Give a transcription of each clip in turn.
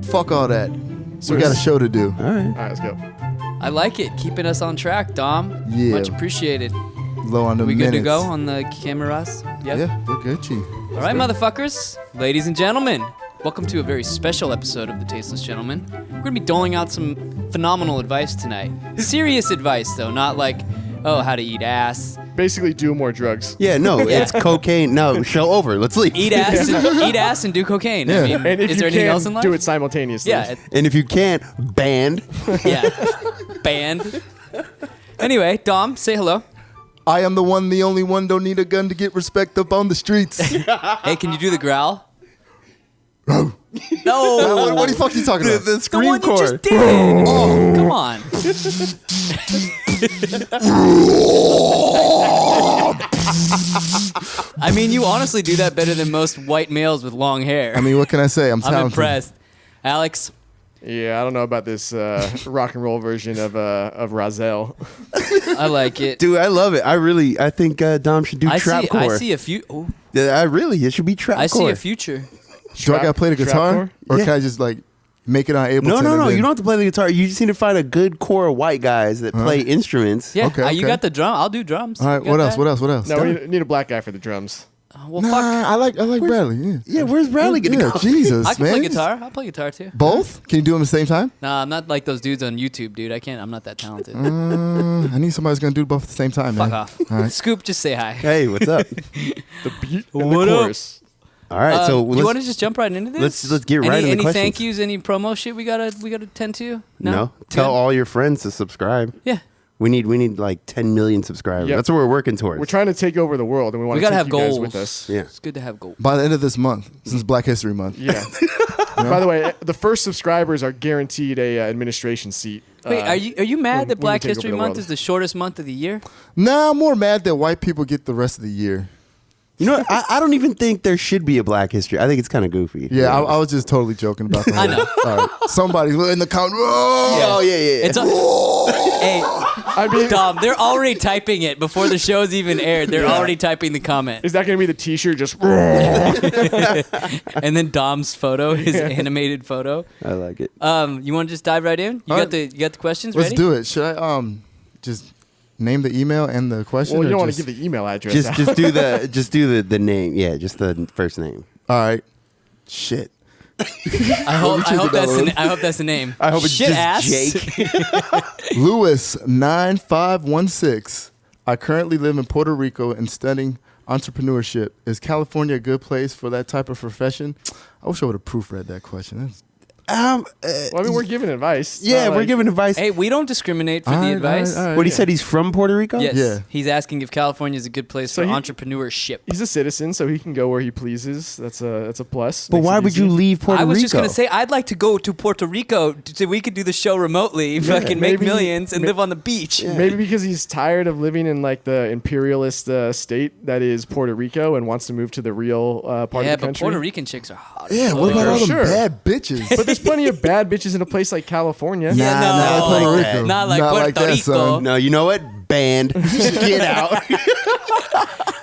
Fuck all that. So we got a show to do. All right, let's go. I like it. Keeping us on track, Dom. Yeah. Much appreciated. Low on the We minutes. good to go on the cameras? Yep. Yeah, we're good, Chief. All right, motherfuckers, ladies and gentlemen, welcome to a very special episode of the Tasteless Gentlemen. We're going to be doling out some phenomenal advice tonight. Serious advice, though, not like, oh, how to eat ass. Basically, do more drugs. Yeah, no, it's cocaine. No, show over. Let's leave. Eat ass and do cocaine. Yeah. I mean, And if is you there anything else in can, life? do it simultaneously. Yeah. And if you can't, banned. Yeah. Banned. Anyway, Dom, say hello. I am the one, the only one. Don't need a gun to get respect up on the streets. Hey, can you do the growl? No. What the fuck are you talking about? The The scream one you core. just did. Oh, come on. I mean, you honestly do that better than most white males with long hair. I mean, what can I say? I'm I'm talented. impressed. Alex, Yeah, I don't know about this rock and roll version of Razel. I like it. Dude, I love it. I think Dom should do trapcore. I see a few. Oh, Yeah, it should be trapcore. I see a future. Do I got to play the guitar? Trapcore? Or Yeah. can I just, like, make it on Ableton? No. and then- You don't have to play the guitar. You just need to find a good core of white guys that play instruments. Yeah, Okay, you okay. got the drum. I'll do drums. All right, You got what else? that? What else? What else? No, we need a black guy for the drums. Well, Nah, fuck. I like Bradley. Yeah. Yeah, where's Bradley gonna Yeah, go? Jesus, I can man. play guitar. I'll play guitar too. Both? Can you do them at the same time? Nah, I'm not like those dudes on YouTube, dude. I can't. I'm not that talented. I need somebody who's gonna do both at the same time, Fuck man. off. All right. Scoop, just say hi. Hey, what's up? The beat and What the up? chorus. All right, so you want to just jump right into this? let's get right into the any questions. thank yous, any promo shit we gotta tend to? No. Tell Good? all your friends to subscribe. Yeah. We need like 10 million subscribers. Yep. That's what we're working towards. We're trying to take over the world, and we want We to gotta take have you guys goals with us. Yeah. It's good to have goals. By the end of this month, since Black History Month. Yeah. By the way, the first subscribers are guaranteed a administration seat. Wait, are you mad that when we Black take over History the Month world. is the shortest month of the year? Nah, I'm more mad that white people get the rest of the year. You know what? I don't even think there should be a Black History. I think it's kind of goofy. Yeah, I was just totally joking about that. I know. All right. Somebody in the comment. Oh, yeah. It's hey, I mean, Dom, they're already typing it before the show's even aired. They're already typing the comment. is that going to be the T-shirt? Just And then Dom's photo, his animated photo. I like it. You want to just dive right in? You All got the questions Let's ready? do it. Should I just name the email and the question? well, you or don't want to just- give the email address. Just out. do the name. Yeah, just the first name. All right. Shit. I hope that's the name. I hope it's Shit just ass. Jake. Lewis 9516. I currently live in Puerto Rico and studying entrepreneurship. Is California a good place for that type of profession? I wish I would have proofread that question. That's- Well, I mean, we're giving advice. It's Yeah, not we're like- giving advice. Hey, we don't discriminate for All the right, advice. all right, all right. What he said, he's from Puerto Rico? Yes. Yeah. He's asking if California is a good place So for he- entrepreneurship. He's a citizen, so he can go where he pleases. That's a plus. But Makes why it would easy. you leave Puerto I was Rico? just gonna say I'd like to go to Puerto Rico so we could do the show remotely, fucking make maybe- millions, and live on the beach. Maybe because he's tired of living in like the imperialist state that is Puerto Rico and wants to move to the real part Yeah, of the but country. Puerto Rican chicks are hot. Yeah, what about all them Sure. bad bitches? But there's plenty of bad bitches in a place like California. Yeah, Nah, no, not Puerto like Rico. not like Not Puerto like that, Rico. son. No, you know what? Banned. Get out.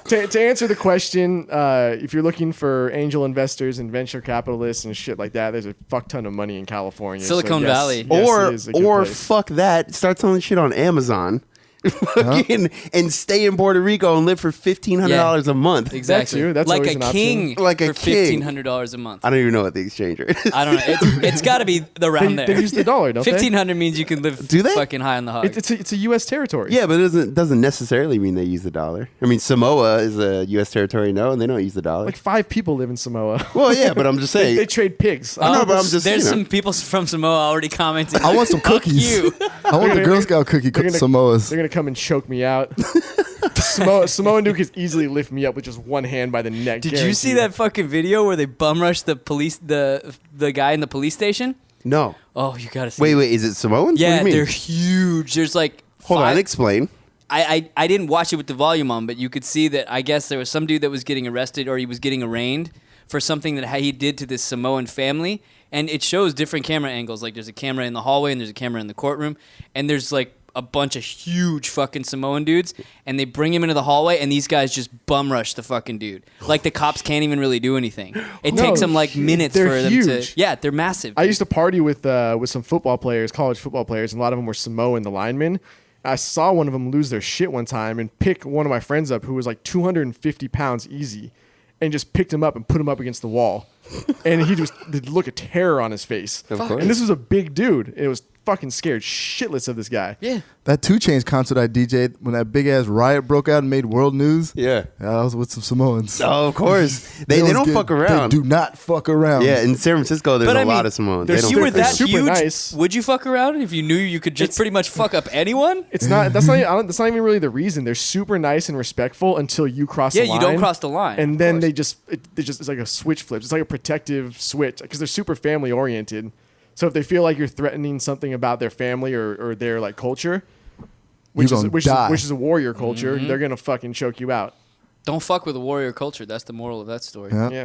To answer the question, if you're looking for angel investors and venture capitalists and shit like that, there's a fuck ton of money in California. Silicon yes, Valley. yes, or it is a good or place. fuck that. Start selling shit on Amazon. Fucking and stay in Puerto Rico and live for $1,500 a month. Exactly. That's like always a an option. king. Like a for king. $1,500 a month. I don't even know what the exchange rate is. I don't know. It's got to be around They there. use the dollar, don't they? 1,500 means you can live Do they? fucking high on the hog. It's a U.S. territory. Yeah, but it doesn't necessarily mean they use the dollar. I mean, Samoa is a U.S. territory, no, and they don't use the dollar. Like 5 people live in Samoa. Well, yeah, but I'm just saying. They trade pigs. I know, but I'm just There's you know. some people from Samoa already commenting. I want some "Fuck cookies. You. I want the Girl Scout cookie They're gonna- Samoas. They're gonna come and choke me out. Samoan Duke can easily lift me up with just one hand by the neck. Did you see guaranteed. that fucking video where they bum rushed the police, the guy in the police station? No. Oh, you gotta see. Wait, is it Samoans? Yeah, what do you mean? they're huge. There's like Hold on, five- explain. I didn't watch it with the volume on, but you could see that I guess there was some dude that was getting arrested or he was getting arraigned for something that he did to this Samoan family, and it shows different camera angles. Like there's a camera in the hallway and there's a camera in the courtroom, and there's like a bunch of huge fucking Samoan dudes, and they bring him into the hallway, and these guys just bum rush the fucking dude. Like the cops can't even really do anything. It takes them like minutes for them to. Yeah, they're massive. I used to party with some football players, college football players, and a lot of them were Samoan, the linemen. I saw one of them lose their shit one time and pick one of my friends up who was like 250 pounds easy, and just picked him up and put him up against the wall. And he just the look of terror on his face. Of course. And this was a big dude. It was fucking scared shitless of this guy. Yeah. That 2 Chainz concert I DJ'd when that big ass riot broke out and made world news. Yeah. I was with some Samoans. Oh, of course. They don't fuck around. They do not fuck around. Yeah, in San Francisco, there's a lot of Samoans. they're They don't You were fuck they're that around. super huge. nice. Would you fuck around if you knew you could just pretty much fuck up anyone? It's not. That's not. That's not even really the reason. They're super nice and respectful until you cross. Yeah, the line. you don't cross the line. And of then course. it's like a switch flips. It's like a protective switch because they're super family oriented. So if they feel like you're threatening something about their family or their like culture, which is die. which is a warrior culture, they're gonna fucking choke you out. Don't fuck with a warrior culture. That's the moral of that story. Yeah. Yeah.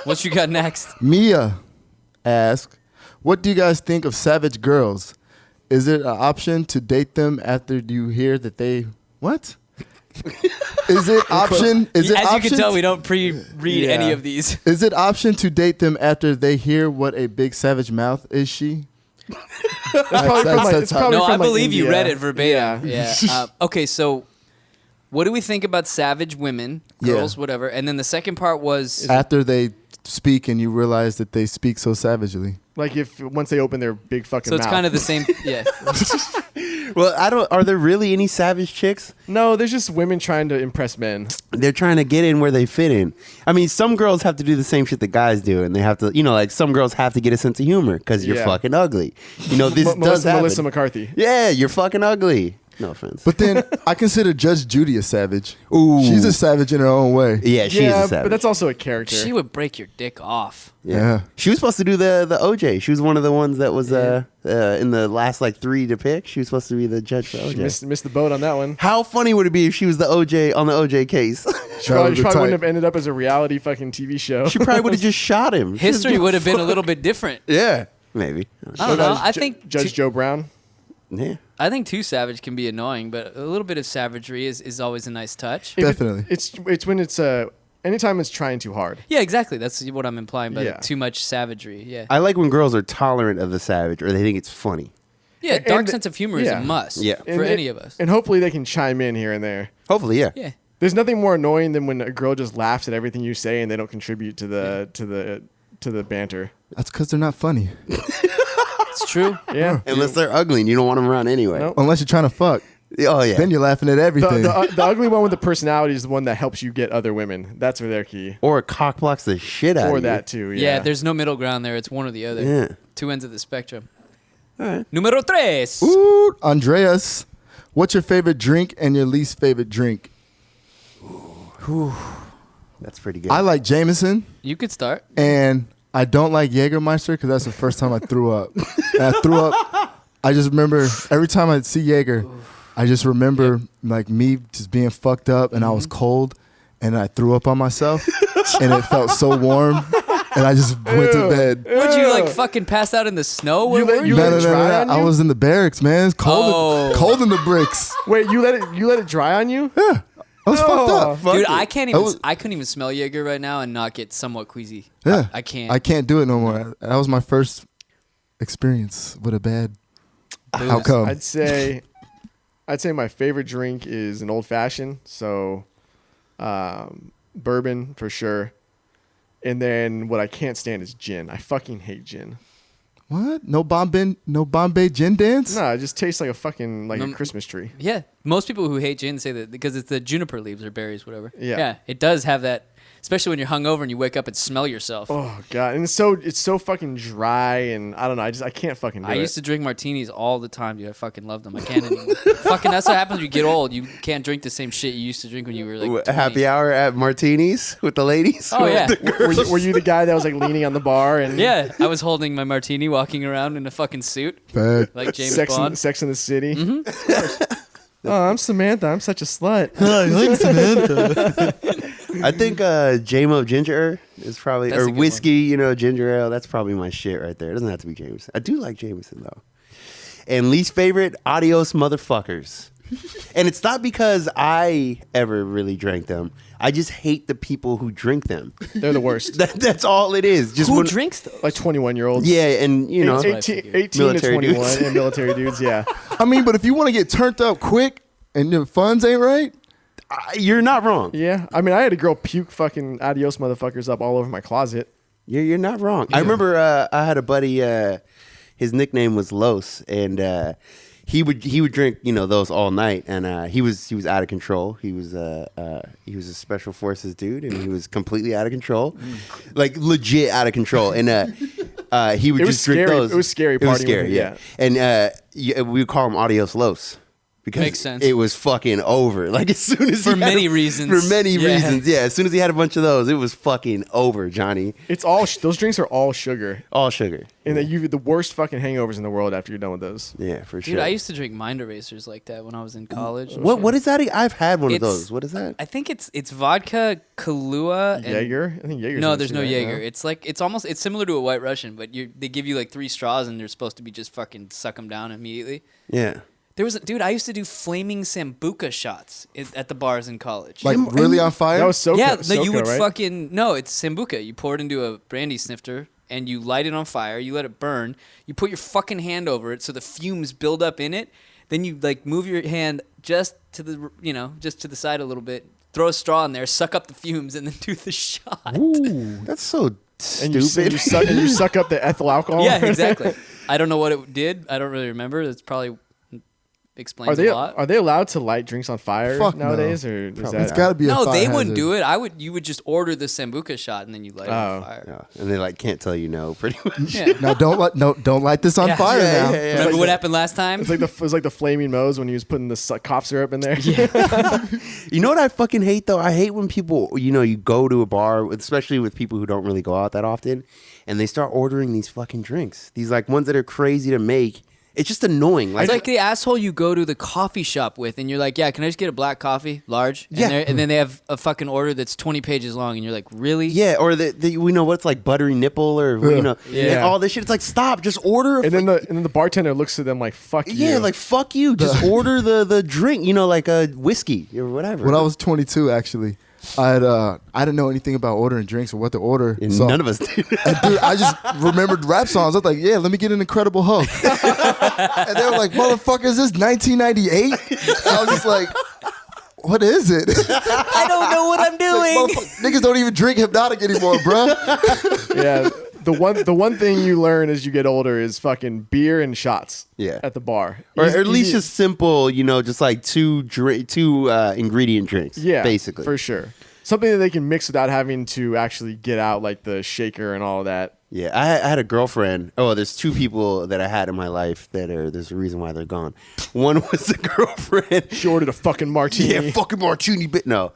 What you got next? Mia asks, what do you guys think of savage girls? Is it an option to date them after you hear that they what? Is it option? Is it As option? you can tell, we don't pre-read Yeah. any of these. Is it option to date them after they hear what a big savage mouth is she? It's probably from like, it's probably No, from I like believe you India. read it verbatim. Yeah. Yeah. Okay, so what do we think about savage women, girls, Yeah. whatever? And then the second part was After they speak and you realize that they speak so savagely. Like if once they open their big fucking so it's mouth. kind of the same. Yeah. Well, are there really any savage chicks? No, there's just women trying to impress men. They're trying to get in where they fit in. I mean, some girls have to do the same shit that guys do, and they have to, like some girls have to get a sense of humor because you're Yeah. fucking ugly. This does Melissa, happen. Melissa McCarthy. Yeah, you're fucking ugly. No offense. But then I consider Judge Judy a savage. Ooh. She's a savage in her own way. yeah, she is a savage. but that's also a character. She would break your dick off. Yeah. She was supposed to do the OJ. She was one of the ones that was in the last like 3 to pick. She was supposed to be the judge for She OJ. missed the boat on that one. How funny would it be if she was the OJ on the OJ case? She probably wouldn't have ended up as a reality fucking TV show. She probably would have just shot him. History would have been a little bit different. Yeah, maybe. I don't know. I think Judge Joe Brown. Yeah. I think too savage can be annoying, but a little bit of savagery is always a nice touch. Definitely. It's when it's anytime it's trying too hard. Yeah, exactly. That's what I'm implying by Yeah. too much savagery. Yeah. I like when girls are tolerant of the savage or they think it's funny. Yeah, dark and- sense of humor is yeah. a must Yeah. for any of us. And hopefully they can chime in here and there. Hopefully, yeah. Yeah. There's nothing more annoying than when a girl just laughs at everything you say and they don't contribute to the banter. That's because they're not funny. It's true. Yeah. Unless they're ugly and you don't want them around anyway. Nope. Unless you're trying to fuck. Oh, yeah. Then you're laughing at everything. The ugly one with the personality is the one that helps you get other women. That's where they're key. Or it cock blocks the shit out of Or you. that too. Yeah. Yeah. There's no middle ground there. It's one or the other. Yeah. Two ends of the spectrum. All right. Numero tres. Ooh, Andreas, what's your favorite drink and your least favorite drink? That's pretty good. I like Jameson, You could start. and I don't like Jägermeister because that's the first time I threw up. And I threw up. I just remember every time I see Jaeger, I just remember like me just being fucked up, and I was cold, and I threw up on myself, and it felt so warm, and I just went to bed. Would you like fucking pass out in the snow? Where You let- were you you? let it dry on I you? was in the barracks, man. It's cold, Oh. cold in the bricks. Wait, you let it dry on you? Yeah, I was fucked up. fuck Dude, it. I can't I even. was- I couldn't even smell Jaeger right now and not get somewhat queasy. Yeah, I can't. I can't do it no more. That was my first experience with a bad Booze. outcome. I'd say my favorite drink is an old fashioned. So, bourbon for sure. And then what I can't stand is gin. I fucking hate gin. What? No Bombay gin dance? No, it just tastes like a fucking a No, Christmas tree. Yeah, most people who hate gin say that because it's the juniper leaves or berries, whatever. Yeah. Yeah, it does have that, especially when you're hungover and you wake up and smell yourself. Oh god, and it's so fucking dry, and I don't know. I can't fucking do I it. used to drink martinis all the time, dude. I fucking love them. I can't anymore. Fucking, that's what happens when you get old. You can't drink the same shit you used to drink when you were like 20. Happy hour at Martinis with the ladies. Oh yeah, Were you the guy that was like leaning on the bar and yeah. I was holding my martini, walking around in a fucking suit Bad. like James Sex Bond. Sex in the City? Oh, I'm Samantha. I'm such a slut. I think JMO Ginger is probably, That's a or good whiskey, you know, ginger ale. That's probably my shit right there. It doesn't have to be Jameson. I do like Jameson though. And least favorite, adios motherfuckers. And it's not because I ever really drank them. I just hate the people who drink them. They're the worst. That's all it is. Just Who when, drinks those? Like 21-year-olds. yeah, and you know, 18 to Military 21 dudes. and military dudes. Yeah. I mean, but if you want to get turned up quick and the funds ain't right, you're not wrong. Yeah. I mean, I had a girl puke fucking adios motherfuckers up all over my closet. You're not wrong. I remember I had a buddy. His nickname was Los, and he would drink, you know, those all night, and he was out of control. He was a special forces dude, and he was completely out of control, like legit out of control. And he would It was just drink scary. those. It was scary It was partying with scary, him, yeah. And we would call him Adios Los. Because Makes sense. it was fucking over. Like as soon as For many reasons. For many Yeah. reasons, yeah. As soon as he had a bunch of those, it was fucking over, Johnny. It's all those drinks are all sugar, All sugar. and that you the worst fucking hangovers in the world after you're done with those. Yeah, for Dude, sure. I used to drink mind erasers like that when I was in college. What is that? I've had one of It's- those. What is that? I think it's vodka, Kahlua, and Jaeger, I think Jaeger's. no, in there's this no right Jaeger. now. It's like it's similar to a White Russian, but they give you like 3 straws and they're supposed to be just fucking suck them down immediately. Yeah. There was dude, I used to do flaming sambuca shots at the bars in college. like really on fire. That was so. yeah, no, you would right? fucking no. It's sambuca. You pour it into a brandy snifter and you light it on fire. You let it burn. You put your fucking hand over it so the fumes build up in it. Then you like move your hand just to the side a little bit. Throw a straw in there, suck up the fumes, and then do the shot. Ooh, that's so And you, stupid. you suck up the ethyl alcohol. Yeah, exactly. I don't know what it did. I don't really remember. That's probably explains a lot. Are they allowed to light drinks on fire Fuck no. nowadays, or is that It's got to be a No, fire they wouldn't hazard. do it. You would just order the sambuca shot and then you light it on Oh. fire. Yeah, and they like can't tell you no, pretty much. Yeah. No, don't light this on Yeah. fire Yeah, now. yeah, yeah. Remember what happened last time? It's like it was like the Flaming Moe's when he was putting the cough syrup in there. You know what I fucking hate though? I hate when people, you know, you go to a bar, especially with people who don't really go out that often, and they start ordering these fucking drinks. These like ones that are crazy to make. It's just annoying. It's like the asshole you go to the coffee shop with, and you're like, "Yeah, can I just get a black coffee, large?" And Yeah. and then they have a fucking order that's 20 pages long, and you're like, "Really?" yeah, or we know what's like buttery nipple or you know, Yeah. and all this shit. It's like stop, just order. And then the bartender looks at them like, "Fuck you." yeah, like fuck you, just order the drink. You know, like a whiskey or whatever. When I was 22, actually, I didn't know anything about ordering drinks or what to order. And So- none of us did. And dude, I just remembered rap songs. I was like, yeah, let me get an Incredible Hulk. And they were like, motherfucker, is this 1998? I was just like, what is it? I don't know what I'm Like, doing. niggas don't even drink Hypnotic anymore, bro. Yeah. The one thing you learn as you get older is fucking beer and shots. Yeah. At the bar, Or Easy- at least easy- just simple, you know, just like two ingredient drinks. yeah, basically. for sure. Something that they can mix without having to actually get out like the shaker and all of that. Yeah, I had a girlfriend. Oh, there's 2 people that I had in my life there's a reason why they're gone. One was a girlfriend. She ordered a fucking martini. Yeah, fucking martini. But no,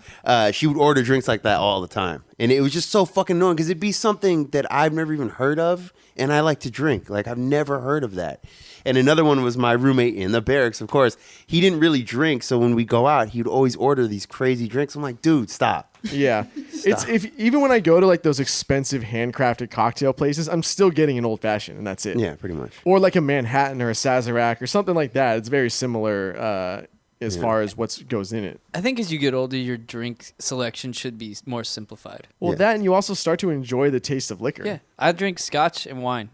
she would order drinks like that all the time. And it was just so fucking annoying because it'd be something that I've never even heard of. And I like to drink. Like, I've never heard of that. And another one was my roommate in the barracks, of course. He didn't really drink. So when we go out, he'd always order these crazy drinks. I'm like, dude, stop. Yeah, it's even when I go to like those expensive handcrafted cocktail places, I'm still getting an old fashioned, and that's it. Yeah, pretty much. Or like a Manhattan or a Sazerac or something like that. It's very similar as far as what goes in it. I think as you get older, your drink selection should be more simplified. Well, Yeah. that and you also start to enjoy the taste of liquor. Yeah, I drink scotch and wine.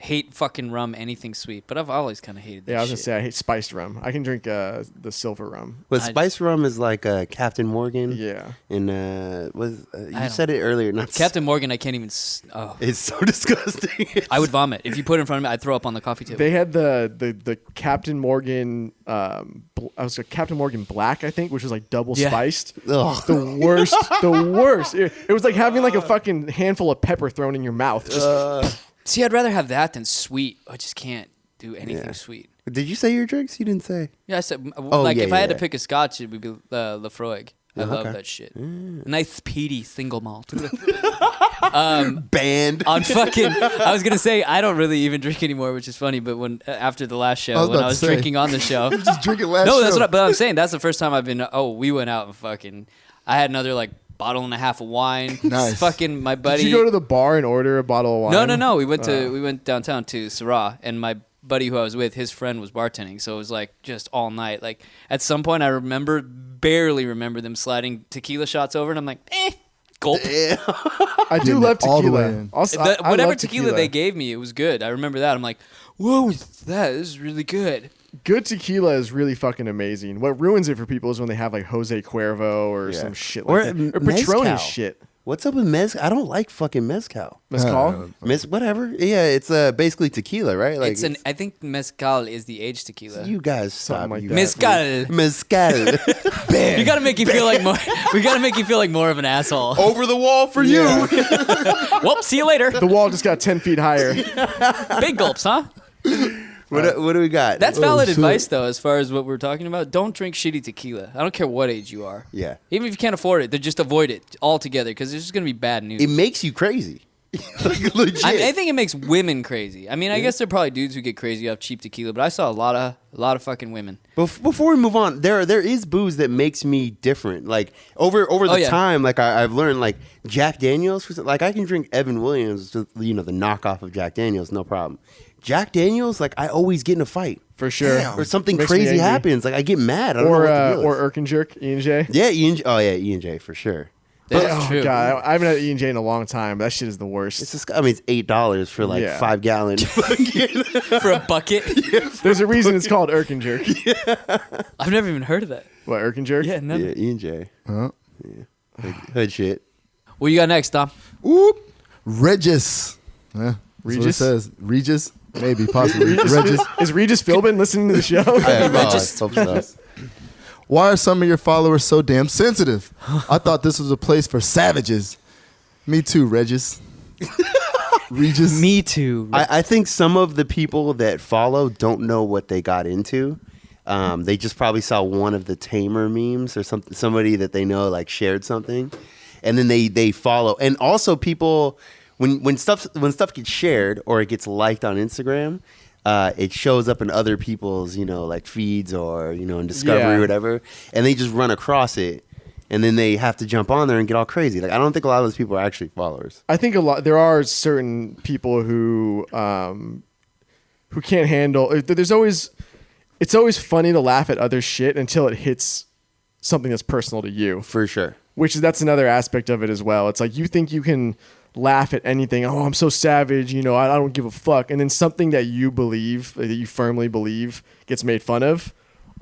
Hate fucking rum, anything sweet, but I've always kind of hated that Yeah, I was shit. gonna say I hate spiced rum. I can drink the silver rum. But I- spice rum is like Captain Morgan. Yeah. And you don't- said it earlier. Not Captain Morgan, I can't even. Oh, It's so disgusting. I would vomit if you put it in front of me. I'd throw up on the coffee table. They had the Captain Morgan. I was Captain Morgan Black, I think, which was like double Yeah. spiced. Ugh. The worst. The worst. It was like having like a fucking handful of pepper thrown in your mouth. Just, See, I'd rather have that than sweet. I just can't do anything Yeah. sweet. Did you say your drinks? You didn't say. Yeah, I said, Oh, like, yeah, if I had yeah. to pick a scotch, it would be Lafroig. I love okay. that shit. Nice peaty single malt. Banned. On fucking, I was gonna say I don't really even drink anymore, which is funny. But when after the last show, I was when about I to was say. drinking on the show, Just drinking last no, that's show. what. But I'm saying that's the first time I've been. Oh, we went out and fucking. I had another like bottle and a half of wine. Nice. Fucking my buddy. Did you go to the bar and order a bottle of wine? No. We went downtown to Syrah, and my buddy who I was with, his friend was bartending, so it was like just all night. Like at some point, I barely remember them sliding tequila shots over, and I'm like, gulp. I do Getting love it all the tequila. way in. Also, I Whatever love tequila they gave me, it was good. I remember that. I'm like, whoa, what's that? This is really good. Good tequila is really fucking amazing. What ruins it for people is when they have like Jose Cuervo or some shit like that. Or Patroni mezcal. shit. What's up with mezcal? I don't like fucking mezcal. Mezcal? Whatever. Yeah, it's basically tequila, right? Like I think mezcal is the aged tequila. you guys stop. Something like you that. Mezcal. Mezcal. You gotta make you feel like more. We gotta make you feel like more of an asshole. Over the wall for you. Well, see you later. The wall just got 10 feet higher. Big gulps, huh? What do we got? That's valid shit. advice, though, as far as what we're talking about. Don't drink shitty tequila. I don't care what age you are. Yeah. Even if you can't afford it, then just avoid it altogether because there's just going to be bad news. It makes you crazy. Like, legit. I think it makes women crazy. I mean, I guess there are probably dudes who get crazy off cheap tequila, but I saw a lot of fucking women. Before we move on, there is booze that makes me different. Like over the time, like I've learned, like Jack Daniels. Like I can drink Evan Williams, the knockoff of Jack Daniels, no problem. Jack Daniels, like I always get in a fight. For sure. Or something Makes me crazy angry. happens. Like I get mad. I don't know what the deal is. Or Erkenjerk, E&J. Yeah, E&J for sure. That's true. God, I haven't had E&J in a long time. That shit is the worst. It's just, I mean, it's $8 for like 5 gallon. For a bucket? There's a reason it's called Erkenjerk. I've never even heard of that. What, Erkenjerk? Yeah, never. Yeah, E&J. Huh? Hood shit. What you got next, Dom? Whoop. Regis. That's what it Regis? says. Regis? Maybe, possibly. Regis. Is Regis Philbin listening to the show? I Regis. hope so. Why are some of your followers so damn sensitive? I thought this was a place for savages. Me too, Regis. Regis. Me too. I think some of the people that follow don't know what they got into. They just probably saw one of the Tamer memes or something. Somebody that they know like shared something, and then they follow. And also, people when stuff gets shared or it gets liked on Instagram, it shows up in other people's like feeds or in Discovery or whatever, and they just run across it. And then they have to jump on there and get all crazy. Like I don't think a lot of those people are actually followers. I think there are certain people who can't handle. It's always funny to laugh at other shit until it hits something that's personal to you. For sure. That's another aspect of it as well. It's like you think you can laugh at anything. Oh, I'm so savage. I don't give a fuck. And then something that you believe, that you firmly believe, gets made fun of.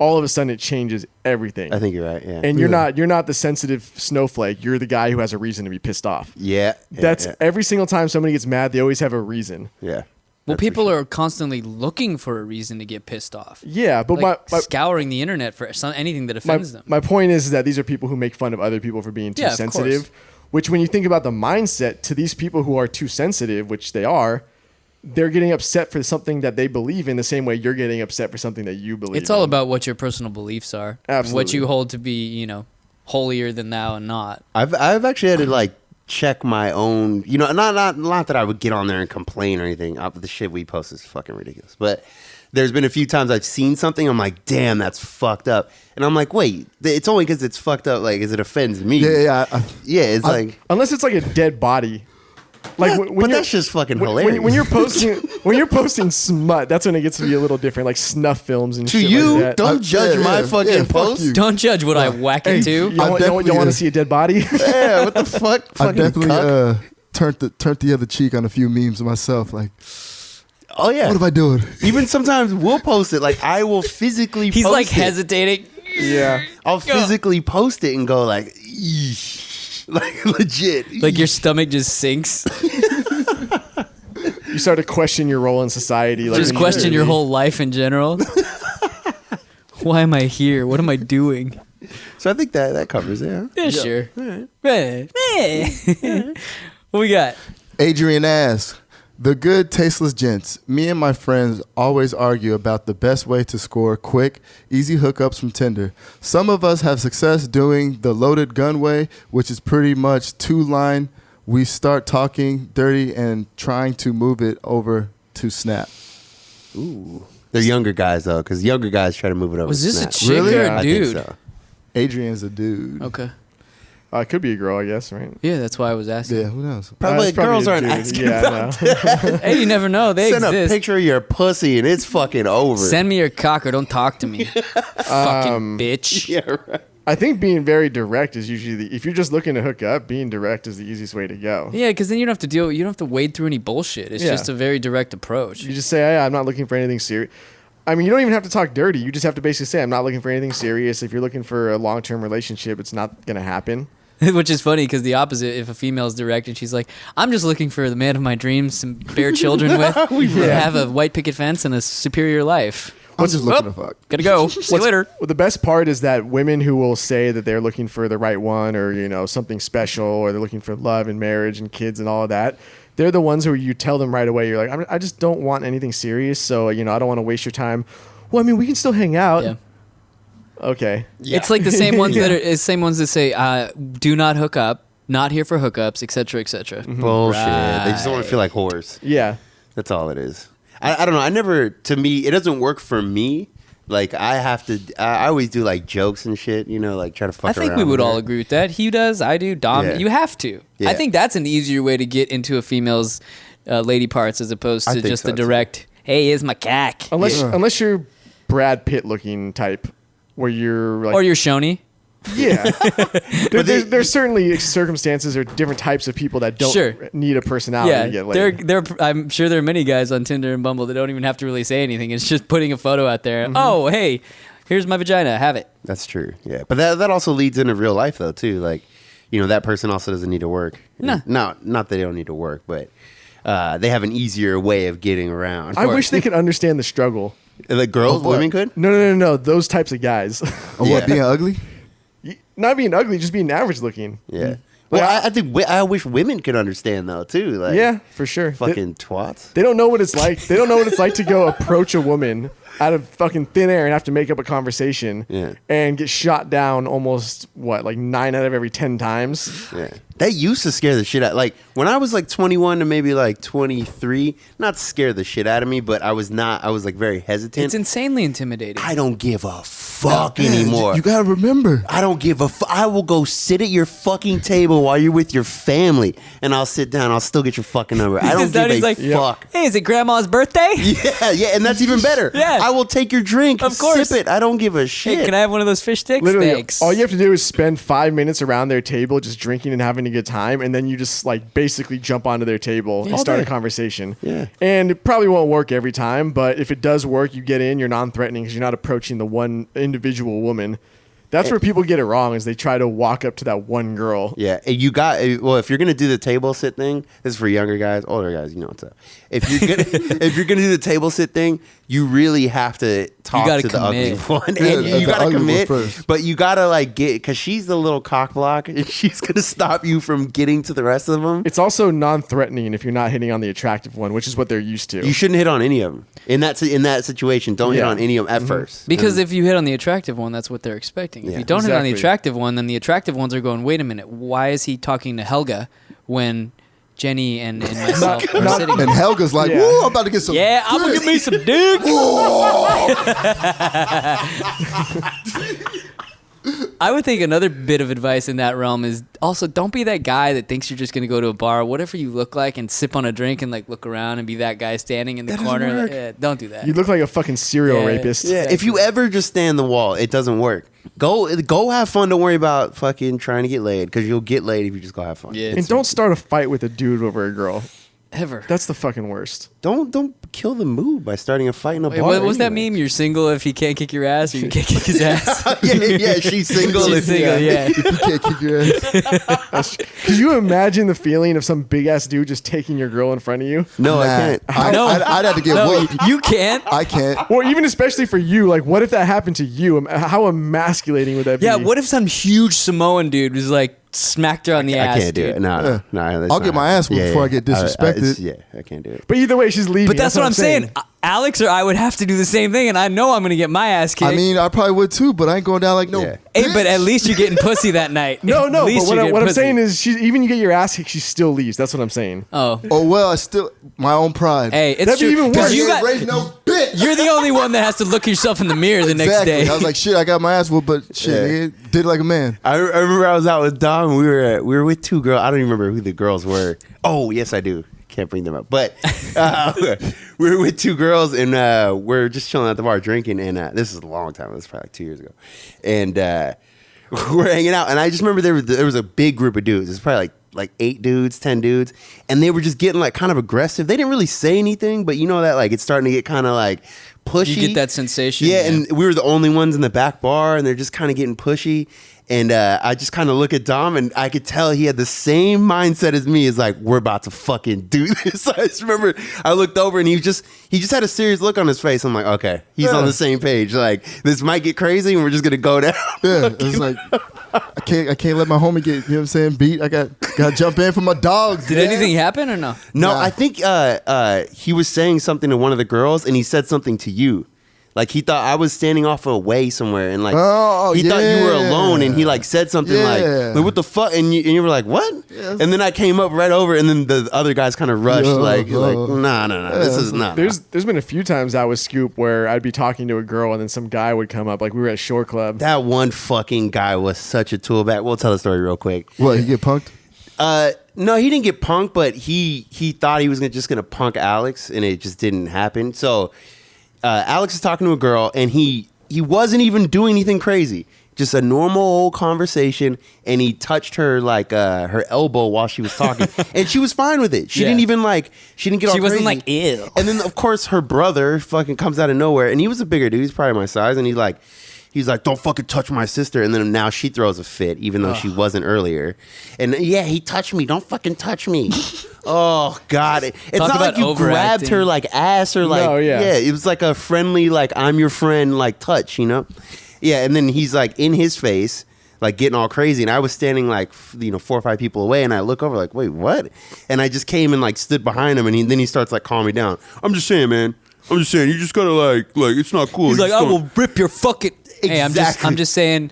All of a sudden, it changes everything. I think you're right. Yeah. And you're not the sensitive snowflake. You're the guy who has a reason to be pissed off. Yeah. That's every single time somebody gets mad, they always have a reason. Yeah. Well, people are constantly looking for a reason to get pissed off. Yeah, but Like my scouring the internet for anything that offends them. my point is that these are people who make fun of other people for being too Yeah, of sensitive. course. Which, when you think about the mindset to these people who are too sensitive, which they are, they're getting upset for something that they believe in the same way you're getting upset for something that you believe in. It's all about what your personal beliefs are. Absolutely. What you hold to be, holier than thou and not. I've actually had to check my own, not that I would get on there and complain or anything. The shit we post is fucking ridiculous. But there's been a few times I've seen something, I'm like, damn, that's fucked up. And I'm like, wait, it's only because it's fucked up, like, as it offends me. Yeah. It's like, Unless it's like a dead body. Like when but you're- that's just fucking when- hilarious. when you're posting smut, that's when it gets to be a little different, like snuff films and to shit you, like that. don't judge my fucking fuck post. you. Don't judge what I whack into. You want definitely- to see a dead body? Yeah, what the fuck? I Fucking definitely cuck. turned the other cheek on a few memes myself. Like, Oh yeah. what am I doing? Even sometimes we'll post it. Like I will physically. He's post like it. hesitating. Yeah. I'll physically post it and go like, eesh. Like legit. Like your stomach just sinks. You start to question your role in society. Like Just when question your whole life in general. Why am I here? What am I doing? So I think that covers it. Huh? Yeah, sure. What we got? Adrian asks, the good tasteless gents, me and my friends always argue about the best way to score quick, easy hookups from Tinder. Some of us have success doing the loaded gun way, which is pretty much two-line. We start talking dirty and trying to move it over to Snap. Ooh. They're younger guys though, because younger guys try to move it over. Was to this a Snap. chick Really? or a I dude? think so. Adrian's a dude. Okay. It could be a girl, I guess, right? Yeah, that's why I was asking. Yeah, who knows? Probably It's probably girls a aren't dude. asking Yeah, about no. Hey, you never know. They Send exist. a picture of your pussy and it's fucking over. Send me your cock or don't talk to me. Fucking bitch. Yeah, right. I think being very direct is usually if you're just looking to hook up, being direct is the easiest way to go. Yeah, because then you don't have to wade through any bullshit. It's Yeah. just a very direct approach. You just say, hey, I'm not looking for anything serious. I mean, you don't even have to talk dirty. You just have to basically say, I'm not looking for anything serious. If you're looking for a long-term relationship, it's not going to happen. Which is funny because the opposite, if a female's direct and she's like, I'm just looking for the man of my dreams to bear children with, have a white picket fence and a superior life. I'm just looking to fuck. Gotta go. See you later. Well, the best part is that women who will say that they're looking for the right one or, something special or they're looking for love and marriage and kids and all of that, they're the ones who you tell them right away, you're like, I just don't want anything serious, so, I don't want to waste your time. Well, I mean, we can still hang out. Yeah. Okay. Yeah. It's like the same ones that say, do not hook up, not here for hookups, etc., etc. Bullshit. They just don't want to feel like whores. Yeah. That's all it is. I don't know. To me, it doesn't work for me. Like, I always do like jokes and shit, like try to fuck I think around we would with all her. agree with that. He does, I do, Dom. Yeah. You have to. Yeah. I think that's an easier way to get into a female's lady parts as opposed I to think just so, the too. direct, hey, here's my cack. Unless you're Brad Pitt looking type where you're like... Or you're Shoney. Yeah. there's certainly circumstances or different types of people that don't Sure. need a personality to get laid. I'm sure there are many guys on Tinder and Bumble that don't even have to really say anything. It's just putting a photo out there. Oh, hey, here's my vagina. Have it. That's true. Yeah, but that also leads into real life though too. Like, that person also doesn't need to work. No. Not that they don't need to work, but they have an easier way of getting around. I wish they could understand the struggle. Like girls, what? women could. No. Those types of guys. Or Yeah. what, being ugly? Not being ugly, just being average looking. Yeah. Well, I think I wish women could understand though too. Like, Yeah, for sure. fucking twats. They don't know what it's like. They don't know what it's like to go approach a woman out of fucking thin air and have to make up a conversation Yeah. and get shot down almost, like 9 out of every 10 times. Yeah. That used to scare the shit out. Like when I was like 21 to maybe like 23, not scare the shit out of me, but I was like very hesitant. It's insanely intimidating. I don't give a fuck anymore. You gotta remember. I don't give a I will go sit at your fucking table while you're with your family and I'll sit down. I'll still get your fucking number. I don't sits down, give he's a like, fuck. Hey, is it grandma's birthday? Yeah, and that's even better. Yeah. I will take your drink. Of course. Sip it. I don't give a shit. Hey, can I have one of those fish sticks? Literally, Thanks. all you have to do is spend 5 minutes around their table just drinking and having a good time, and then you just like basically jump onto their table and start a conversation. Yeah. And it probably won't work every time, but if it does work, you get in, you're non-threatening because you're not approaching the one individual woman. That's where people get it wrong is they try to walk up to that one girl. Yeah, and if you're gonna do the table sit thing, this is for younger guys, older guys, you know what's up. If you're gonna do the table sit thing, you really have to talk gotta to the ugly commit. one, Yeah, and you the gotta ugly one commit. first. But you gotta like because she's the little cock block, and she's gonna stop you from getting to the rest of them. It's also non-threatening if you're not hitting on the attractive one, which is what they're used to. You shouldn't hit on any of them in that situation. Don't hit Yeah. on any of them at first, Because if you hit on the attractive one, that's what they're expecting. If Yeah. you don't hit on the Exactly. attractive one, then the attractive ones are going, wait a minute, why is he talking to Helga when Jenny and myself are sitting And Helga's like, Yeah. woo, I'm about to get some. Yeah, I'm going to give me some dick. I would think another bit of advice in that realm is also don't be that guy that thinks you're just going to go to a bar, whatever you look like, and sip on a drink and like look around and be that guy standing in the That corner. doesn't Like, work. don't do that. You look like a fucking serial Yeah. rapist. Yeah, if you ever just stand the wall, it doesn't work. Go have fun. Don't worry about fucking trying to get laid because you'll get laid if you just go have fun. Yeah, And don't start a fight with a dude over a girl. ever. That's the fucking worst. Don't kill the mood by starting a fight in a Wait, bar. what was that anyway. meme? You're single if he can't kick your ass, or you can't kick his ass. yeah, she's single. She's if- single, yeah. If you can't kick your ass. Could you imagine the feeling of some big ass dude just taking your girl in front of you? No, I Nah, can't. I'd have to get No, whooped. you can't. I can't. Or even especially for you, like what if that happened to you? How emasculating would that be? Yeah, what if some huge Samoan dude was like smacked her on the ass? I can't do dude? it. No. That's I'll get not- my ass whooped before I get disrespected. yeah, I can't do it. But either way, way she's leaving. But that's what I'm saying. Alex or I would have to do the same thing, and I know I'm gonna get my ass kicked. I mean, I probably would too, but I ain't going down like no. Yeah. Hey, bitch. but at least you're getting pussy that night. No, At but least you're getting what I'm pussy. saying is, even you get your ass kicked, she still leaves. That's what I'm saying. Oh, Oh well, I still my own pride. hey, it's That'd be true. even 'Cause worse. You ain't raised got, no bitch. you're the only one that has to look yourself in the mirror the next Exactly. day. I was like, shit, I got my ass whooped, but shit, Yeah. nigga, did it like a man. I remember I was out with Dom. We were with two girls. I don't even remember who the girls were. Oh, yes, I do. Can't bring them up. But we were with two girls, and we're just chilling at the bar drinking. And this is a long time. It was probably like 2 years ago. And we're hanging out. And I just remember there was a big group of dudes. It's probably like 8 dudes, 10 dudes. And they were just getting like kind of aggressive. They didn't really say anything, but you know that like it's starting to get kind of like pushy. You get that sensation. Yeah, and we were the only ones in the back bar, and they're just kind of getting pushy. And I just kind of look at Dom, and I could tell he had the same mindset as me. It's like, we're about to fucking do this. I just remember I looked over, and he just had a serious look on his face. I'm like, okay, he's on the same page. Like, this might get crazy, and we're just gonna go down. Yeah, it's like I can't let my homie get, you know what I'm saying, beat. I got to jump in for my dogs. Did man. anything happen or no? No, Nah. I think he was saying something to one of the girls, and he said something to you. Like, he thought I was standing off away somewhere, and like he thought you were alone, and he like said something like what the fuck, and you were like, what? Yeah. And then I came up right over, and then the other guys kind of rushed, like nah, this is not. There's been a few times out with Scoop where I'd be talking to a girl and then some guy would come up. Like we were at Shore Club. That one fucking guy was such a tool bag. We'll tell the story real quick. What, he get punked? No, he didn't get punked, but he thought he was just gonna punk Alex, and it just didn't happen. So Alex is talking to a girl, and he wasn't even doing anything crazy. Just a normal old conversation, and he touched her like her elbow while she was talking, and she was fine with it. She didn't even she didn't get all She wasn't crazy. like, ew. And then of course her brother fucking comes out of nowhere, and he was a bigger dude. He's probably my size, and he's like, don't fucking touch my sister. And then now she throws a fit, even though she wasn't earlier. And yeah, he touched me. Don't fucking touch me. Oh God! It's Talk not about like you grabbed overacting. her like ass or like No, yeah. It was like a friendly like I'm your friend like touch, you know? Yeah, and then he's like in his face, like getting all crazy, and I was standing like 4 or 5 people away, and I look over like, wait, what? And I just came and like stood behind him, and then he starts like calming me down. I'm just saying, man. I'm just saying, you just gotta like it's not cool. He's You like, just I don't- will rip your fucking. Hey, Exactly. I'm just saying,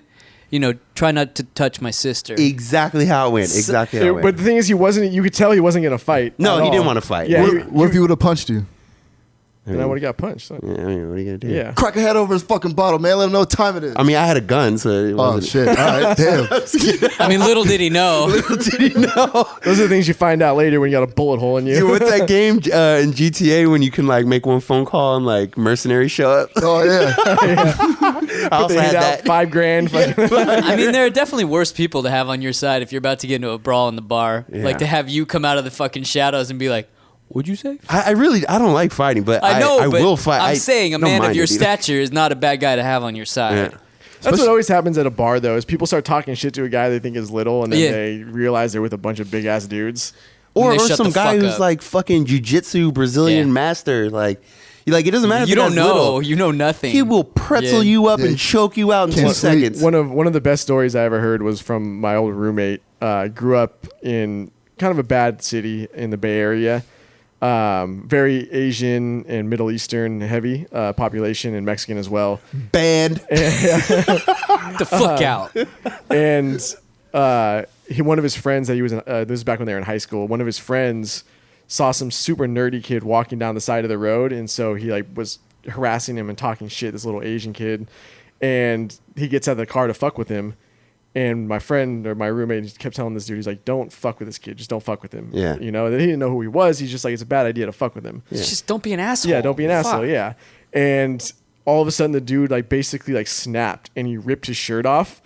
try not to touch my sister. Exactly how it went. Exactly how it went. But the thing is, you could tell he wasn't going to fight. No, at he didn't all. want to fight. Yeah, What if he would have punched you? and I would have got punched. Yeah, I mean, what are you gonna do? Yeah. Crack a head over his fucking bottle, man. Let him know what time it is. I mean, I had a gun, so it Oh, wasn't. shit. All right, damn. I mean, little did he know. Did he know? Those are the things you find out later when you got a bullet hole in you. Dude, what's that game in GTA when you can like make one phone call and like mercenaries show up? Oh, yeah. I also They had hit out that. $5 grand. fucking- I mean, there are definitely worse people to have on your side if you're about to get into a brawl in the bar. Yeah. Like to have you come out of the fucking shadows and be like, "What'd you say?" I don't like fighting, but I know, I but will fight. I'm saying a don't man of mind your it either. stature is not a bad guy to have on your side. Yeah. That's what always happens at a bar, though, is people start talking shit to a guy they think is little, and then Yeah. they realize they're with a bunch of big ass dudes. Or And they shut some the guy fuck who's up. like fucking jujitsu Brazilian Yeah. master. Like it doesn't matter. if You the don't guy's know. little. You know nothing. He will pretzel Yeah. you up Yeah. and choke you out in Can't 2 sleep. seconds. One of the best stories I ever heard was from my old roommate. Grew up in kind of a bad city in the Bay Area. Very Asian and Middle Eastern heavy population, and Mexican as well. Banned. Get the fuck out. And one of his friends that he was in, this is back when they were in high school. One of his friends saw some super nerdy kid walking down the side of the road, and so he like was harassing him and talking shit. This little Asian kid, and he gets out of the car to fuck with him. And my friend or my roommate just kept telling this dude, he's like, "Don't fuck with this kid. Just don't fuck with him." Yeah. You know, that he didn't know who he was. He's just like, it's a bad idea to fuck with him. Just don't be an asshole. Yeah, don't be an asshole. Fuck. Yeah. And all of a sudden, the dude like basically like snapped, and he ripped his shirt off,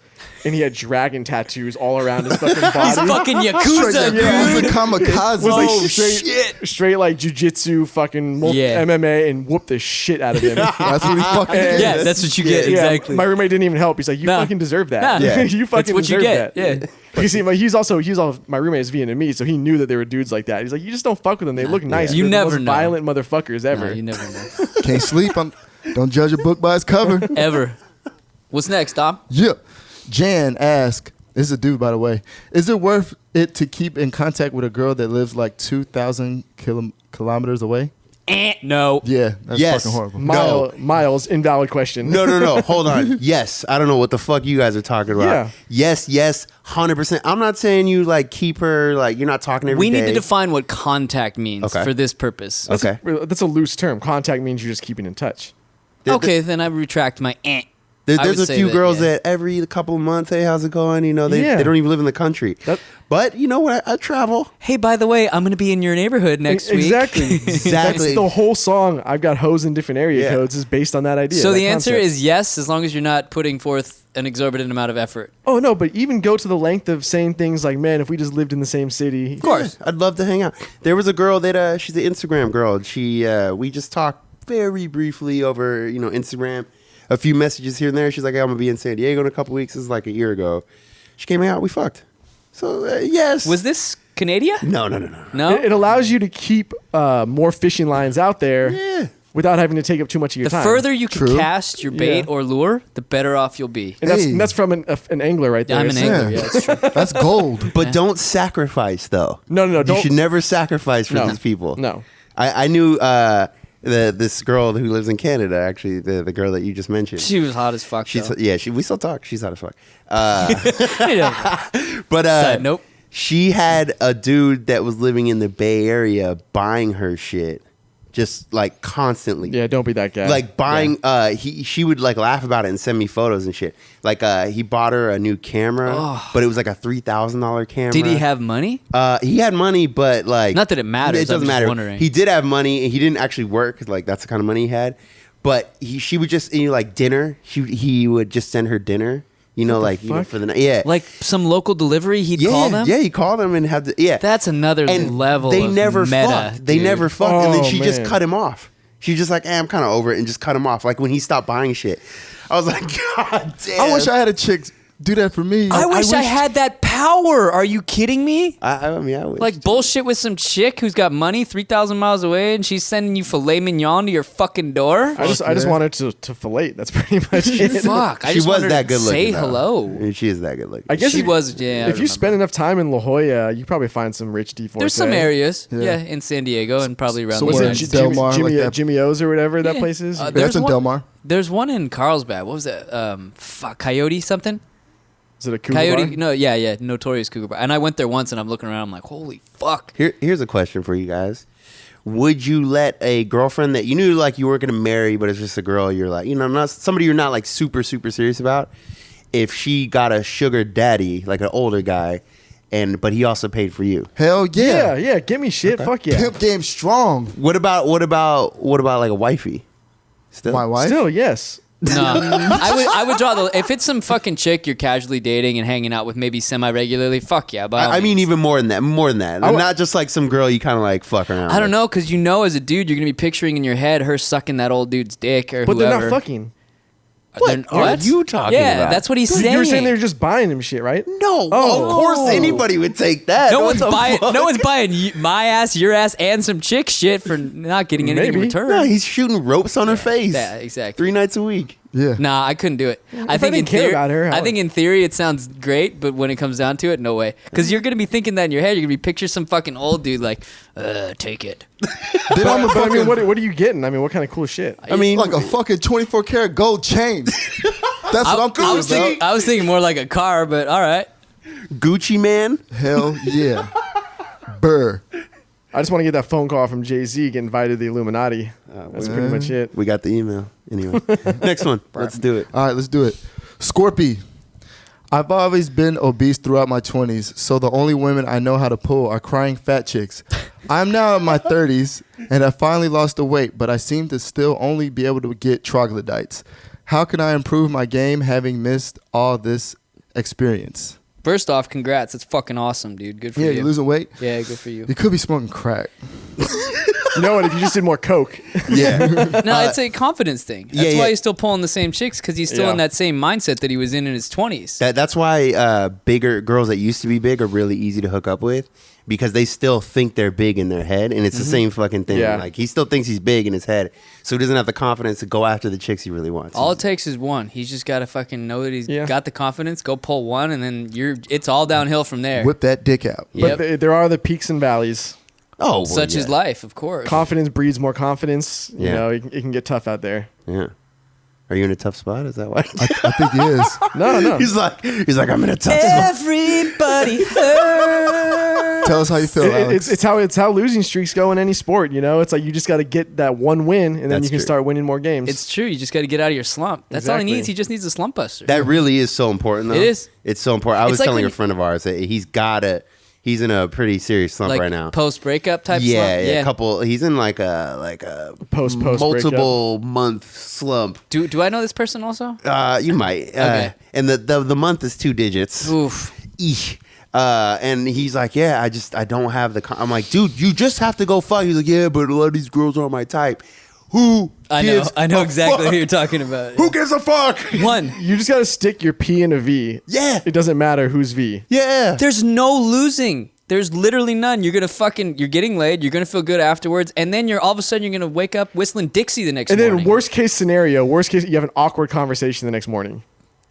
and he had dragon tattoos all around his fucking body. He's fucking Straight Yakuza, dude. Yakuza kamikaze. was like Oh, straight like jujitsu, fucking Yeah. MMA, and whooped the shit out of him. That's what he fucking Yeah, did. Yeah, that's what you get. Yeah, Exactly. my roommate didn't even help. He's like, "You Nah. fucking deserve that. Nah. Yeah. You fucking That's what you deserve get. that." Yeah. You see, my roommate is Vietnamese, so he knew that there were dudes like that. He's like, "You just don't fuck with them. They look nice. You They're the never most know. violent motherfuckers ever." No, you never know. Can't sleep. Don't judge a book by its cover. Ever. What's next, Dom? Yeah. Jan asks, this is a dude, by the way, is it worth it to keep in contact with a girl that lives like 2,000 kilometers away? No. Yeah, that's Yes. fucking horrible. No. Miles, invalid question. No. Hold on. Yes. I don't know what the fuck you guys are talking about. Yeah. Yes. 100%. I'm not saying you like keep her, like you're not talking every day. We need to define what contact means Okay. for this purpose. Okay. That's a loose term. Contact means you're just keeping in touch. Okay, then I retract my I There's would a say few that, girls yeah. that every couple of months, hey, how's it going? You know, they Yeah. don't even live in the country. But you know what? I travel. Hey, by the way, I'm going to be in your neighborhood next week. Exactly. Exactly. That's the whole song. I've got hoes in different area Yeah. codes is based on that idea. So that the answer concept. is yes, as long as you're not putting forth an exorbitant amount of effort. Oh no, but even go to the length of saying things like, "Man, if we just lived in the same city." Of course. I'd love to hang out. There was a girl that she's an Instagram girl. She we just talked very briefly over Instagram, a few messages here and there. She's like, hey, I'm gonna be in San Diego in a couple weeks. This is like a year ago. She came out. We fucked. So yes. Was this Canada? No. No? It allows you to keep more fishing lines out there Yeah. without having to take up too much of your The time. further you can True. cast your bait Yeah. or lure, the better off you'll be. and Hey. that's from an angler right there. I'm an So- angler. Yeah. Yeah, that's true. That's gold. But don't sacrifice though. No, You don't. should never sacrifice for No. these people. No. I knew this girl who lives in Canada. Actually, the girl that you just mentioned. She was hot as fuck. She's though. we still talk. She's hot as fuck. Yeah. But Side note. she had a dude that was living in the Bay Area buying her shit, just like constantly. Yeah, don't be that guy. Like buying, she would like laugh about it and send me photos and shit. Like he bought her a new camera, Oh. but it was like a $3,000 camera. Did he have money? He had money, but like Not that it matters, It doesn't I'm just matter. wondering. He did have money, and he didn't actually work. 'Cause, like that's the kind of money he had. But she would just like dinner. He would just send her dinner. Like fuck? for the night. Yeah, Like some local delivery, he'd yeah, call them? yeah. He called them and had yeah. That's another and level they of never meta. fucked. They dude. never fucked, and then Oh, she just man. cut him off. She just like, I'm kind of over it, and just cut him off. Like when he stopped buying shit, I was like, God damn. I wish I had a chick do that for me. I wish I had that power. Are you kidding me? I mean, I wish. Like bullshit with some chick who's got money 3,000 miles away and she's sending you filet mignon to your fucking door? I just wanted to fillet. That's pretty much it. Fuck. I she just was wanted that to good looking. say though. hello. And she is that good looking. I guess She if- was, yeah. I If you remember. spend enough time in La Jolla, you probably find some rich D4. There's some areas, Yeah. yeah, in San Diego and probably around So the where United in States. Del Mar, like that? Jimmy O's or whatever that Yeah. place is. Uh, That's in one- Del Mar. There's one in Carlsbad. What was that? Coyote something? Is it a cougar Coyote? bar? No, yeah, Notorious Cougar Bar. And I went there once and I'm looking around. I'm like, holy fuck. Here's a question for you guys. Would you let a girlfriend that you knew like you weren't gonna marry, but it's just a girl you're like, not somebody you're not like super serious about, if she got a sugar daddy, like an older guy, but he also paid for you? Hell Yeah, yeah. give me shit. Fuck yeah. Pimp game strong. What about like a wifey? Still, My wife. Still, yes. No, I would draw the. If it's some fucking chick you're casually dating and hanging out with, maybe semi regularly. Fuck yeah, by all I mean, means. even more than that. would- Not just like some girl you kind of like fuck around. I don't with. know, because as a dude, you're gonna be picturing in your head her sucking that old dude's dick or But whoever. they're not fucking. What are you talking yeah, about? that's what he's Dude, saying. you were saying they're just buying him shit, right? No, Oh. of course anybody would take that. no What one's the buying. fuck? No one's buying my ass, your ass, and some chick shit for not getting anything in Maybe. return. No, he's shooting ropes on her face. Yeah, exactly. 3 nights a week. Yeah. Nah, I couldn't do it. I I think in didn't care theory, about her, I think in theory it sounds great, but when it comes down to it, no way. Because you're gonna be thinking that in your head. You're gonna be picture some fucking old dude like, take it. Then I'm a But I fucking, mean, what are you getting? I mean, what kind of cool shit? I mean, like a fucking 24 karat gold chain. That's what I'm thinking about. I was thinking more like a car, but all right. Gucci man. Hell yeah. Burr. I just want to get that phone call from Jay-Z, get invited to the Illuminati. That's pretty much it. We got the email. Anyway, next one. Let's do it. All right, let's do it. Scorpy. I've always been obese throughout my 20s, so the only women I know how to pull are crying fat chicks. I'm now in my 30s and have finally lost the weight, but I seem to still only be able to get troglodytes. How can I improve my game having missed all this experience? First off, congrats. That's fucking awesome, dude. Good for Yeah, you. you're losing weight? Yeah, good for you. You could be smoking crack. You know what? If you just did more coke. Yeah. No, it's a confidence thing. That's yeah, why yeah. he's still pulling the same chicks, because he's still Yeah. in that same mindset that he was in his 20s. That's why bigger girls that used to be big are really easy to hook up with, because they still think they're big in their head, and it's the same fucking thing. Yeah. Like he still thinks he's big in his head, so he doesn't have the confidence to go after the chicks he really wants. All it takes is one. He's just got to fucking know that he's Yeah. got the confidence, go pull one, and then it's all downhill from there. Whip that dick out. Yep. But there are the peaks and valleys. Oh, well, Such is yeah. life, of course. Confidence breeds more confidence. You Yeah. know, it can get tough out there. Yeah. Are you in a tough spot? Is that why? I think he is. No. he's like, I'm in a tough spot. Everybody hurts. Tell us how you feel, Alex. It's how losing streaks go in any sport. You know, it's like you just got to get that one win, and then That's you can true. start winning more games. It's true. You just got to get out of your slump. That's all he Exactly. needs. He just needs a slump buster. That really is so important, though. It is. It's so important. I was like telling when a you- friend of ours that he's in a pretty serious slump like right now. post breakup type Yeah, slump. yeah. Couple. He's in like a Post multiple month slump. Do I know this person also? You might. Okay. And the month is 2 digits. Oof. Eesh. And he's like, yeah, I don't have the. I'm like, dude, you just have to go fuck. He's like, yeah, but a lot of these girls aren't my type. Who? I gives know a exactly fuck? who you're talking about. Who gives a fuck? One. You just got to stick your P in a V. Yeah. It doesn't matter who's V. Yeah. There's no losing. There's literally none. You're getting laid. You're gonna feel good afterwards, and then all of a sudden you're gonna wake up whistling Dixie the next And morning. then worst case, you have an awkward conversation the next morning.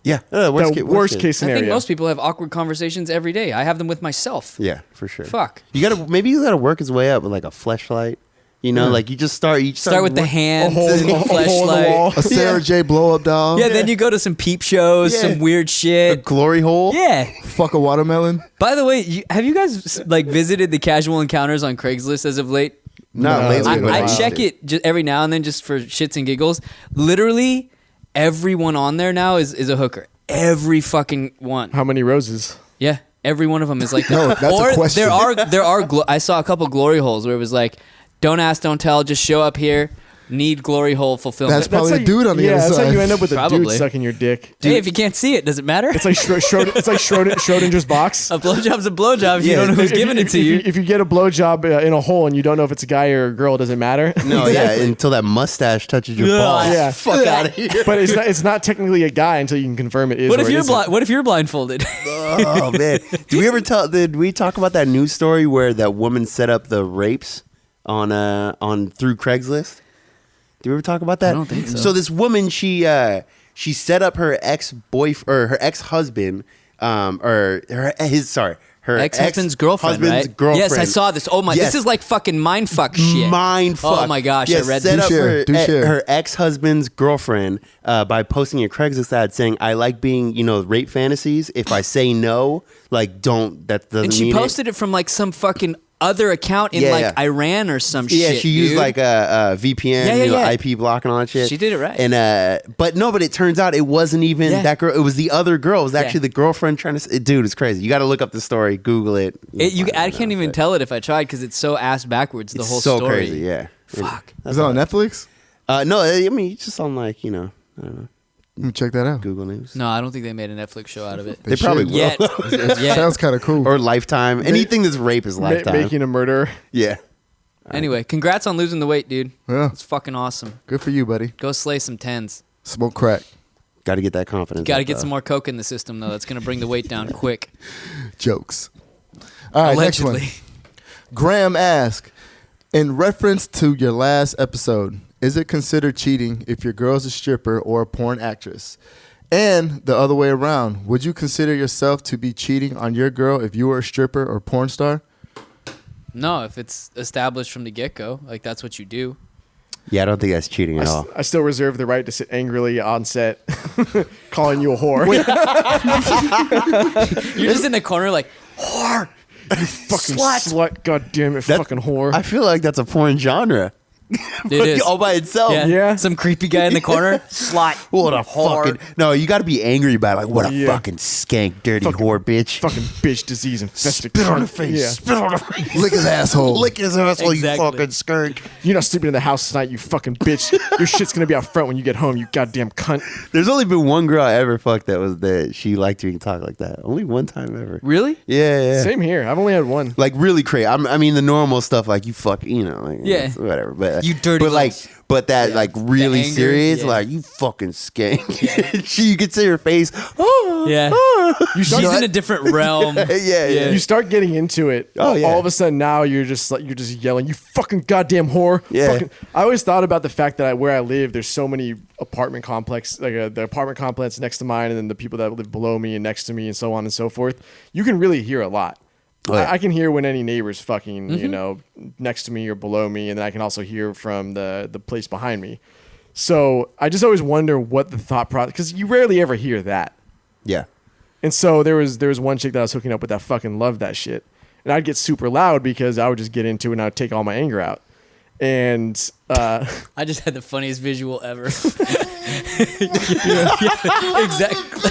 Yeah. Worst case I scenario. think most people have awkward conversations every day. I have them with myself. Yeah, for sure. Fuck. You gotta work his way up with like a fleshlight. You know, like you start Start with the hands, hole in the fleshlight. wall. A Sarah J. blow up doll. Yeah, then you go to some peep shows, Yeah. some weird a shit. glory hole. Yeah. Fuck a watermelon. By the way, have you guys like visited the casual encounters on Craigslist as of late? Not No, lately. it's but I Wow. check it just every now and then just for shits and giggles. Literally, everyone on there now is a hooker. Every fucking one. How many roses? Yeah, every one of them is like that. No, that's a or question. there are. I saw a couple glory holes where it was like, don't ask, don't tell, just show up here. Need glory hole fulfillment. That's probably how the dude on the yeah, other that's side. how you end up with a dude Probably. sucking your dick. Hey, if you can't see it, does it matter? It's like Schrodinger's box. A blowjob's a blowjob if you don't know who's giving it to you. If you get a blowjob in a hole and you don't know if it's a guy or a girl, does it matter? No, yeah, until that mustache touches your balls. Yeah. Fuck out of here. But it's not technically a guy until you can confirm it is. What if or it you're isn't. blind? What if you're blindfolded? Oh man, did we talk about that news story where that woman set up the rapes on through Craigslist? Did we ever talk about that? I don't think so. So this woman, she set up her her ex-husband, or her Ex-husband's girlfriend, husband's right? girlfriend. Yes, I saw this. Oh my, Yes. this is like fucking mindfuck shit. Mindfuck. Oh my gosh, Yes, I read set this. up Do share, her, do share. her ex-husband's girlfriend by posting a Craigslist ad saying, "I like being, rape fantasies. If I say no, like don't. That doesn't And she mean posted it from like some fucking other account in Yeah, like yeah. Iran or some Yeah, shit. she used dude. like a VPN, Yeah, yeah. IP block and all that shit. She did it right. And but it turns out it wasn't even Yeah. that girl. It was the other girl. It was actually Yeah. the girlfriend trying to. Dude, it's crazy. You got to look up the story, Google it. I can't even tell it if I tried because it's so ass backwards. The It's whole so story. crazy. Yeah. Fuck. Is it on Netflix? No, I mean it's just on like I don't know, Let me check that out. Google News. No, I don't think they made a Netflix show out of it. They probably should. will. Yet. Yet. Sounds kind of cool. Or Lifetime. Anything that's rape is Lifetime. making a murder? Yeah. Anyway, congrats on losing the weight, dude. Yeah. It's fucking awesome. Good for you, buddy. Go slay some tens. Smoke crack. Got to get that confidence. Got to up, get though. some more coke in the system though. That's gonna bring the weight down quick. Jokes. All right, Allegedly. next one. Graham asks, in reference to your last episode, is it considered cheating if your girl's a stripper or a porn actress? And the other way around, would you consider yourself to be cheating on your girl if you were a stripper or porn star? No, if it's established from the get go, like that's what you do. Yeah, I don't think that's cheating at all. I still reserve the right to sit angrily on set, calling you a whore. You're just in the corner like, whore. Fucking slut. God damn it, fucking whore. I feel like that's a porn genre. It is. All by itself. Yeah. Yeah. Some creepy guy in the corner. Slut. What a Whore. fucking no! You got to be angry about it. Like what a Yeah. fucking skank, dirty Fucking- whore, bitch. fucking bitch disease infested. Spit on her cunt. face. Yeah. Spit on her face. Lick his asshole. Lick his asshole, Exactly. you fucking skunk. You're not sleeping in the house tonight, you fucking bitch. Your shit's gonna be out front when you get home, you goddamn cunt. There's only been one girl I ever fucked that she liked me to talk like that. Only one time ever. Really? Yeah. Same here. I've only had one. Like really crazy. I mean the normal stuff like you fuck, like Yeah. it's whatever. But You dirty But like, little- but that Yeah. like really The anger, serious, yeah. like you fucking skank. You could see her face. Oh, Yeah. She's in a different realm. yeah. You start getting into it. Oh, yeah. All of a sudden now you're just yelling, you fucking goddamn whore. Yeah. I always thought about the fact that where I live, there's so many apartment complex, like the apartment complex next to mine, and then the people that live below me and next to me, and so on and so forth. You can really hear a lot. Oh, yeah. I can hear when any neighbor's fucking, Mm-hmm. you know, next to me or below me, and then I can also hear from the place behind me. So I just always wonder what the thought process, because you rarely ever hear that. Yeah. And so there was one chick that I was hooking up with that fucking loved that shit, and I'd get super loud because I would just get into it and I'd take all my anger out. And I just had the funniest visual ever. Exactly.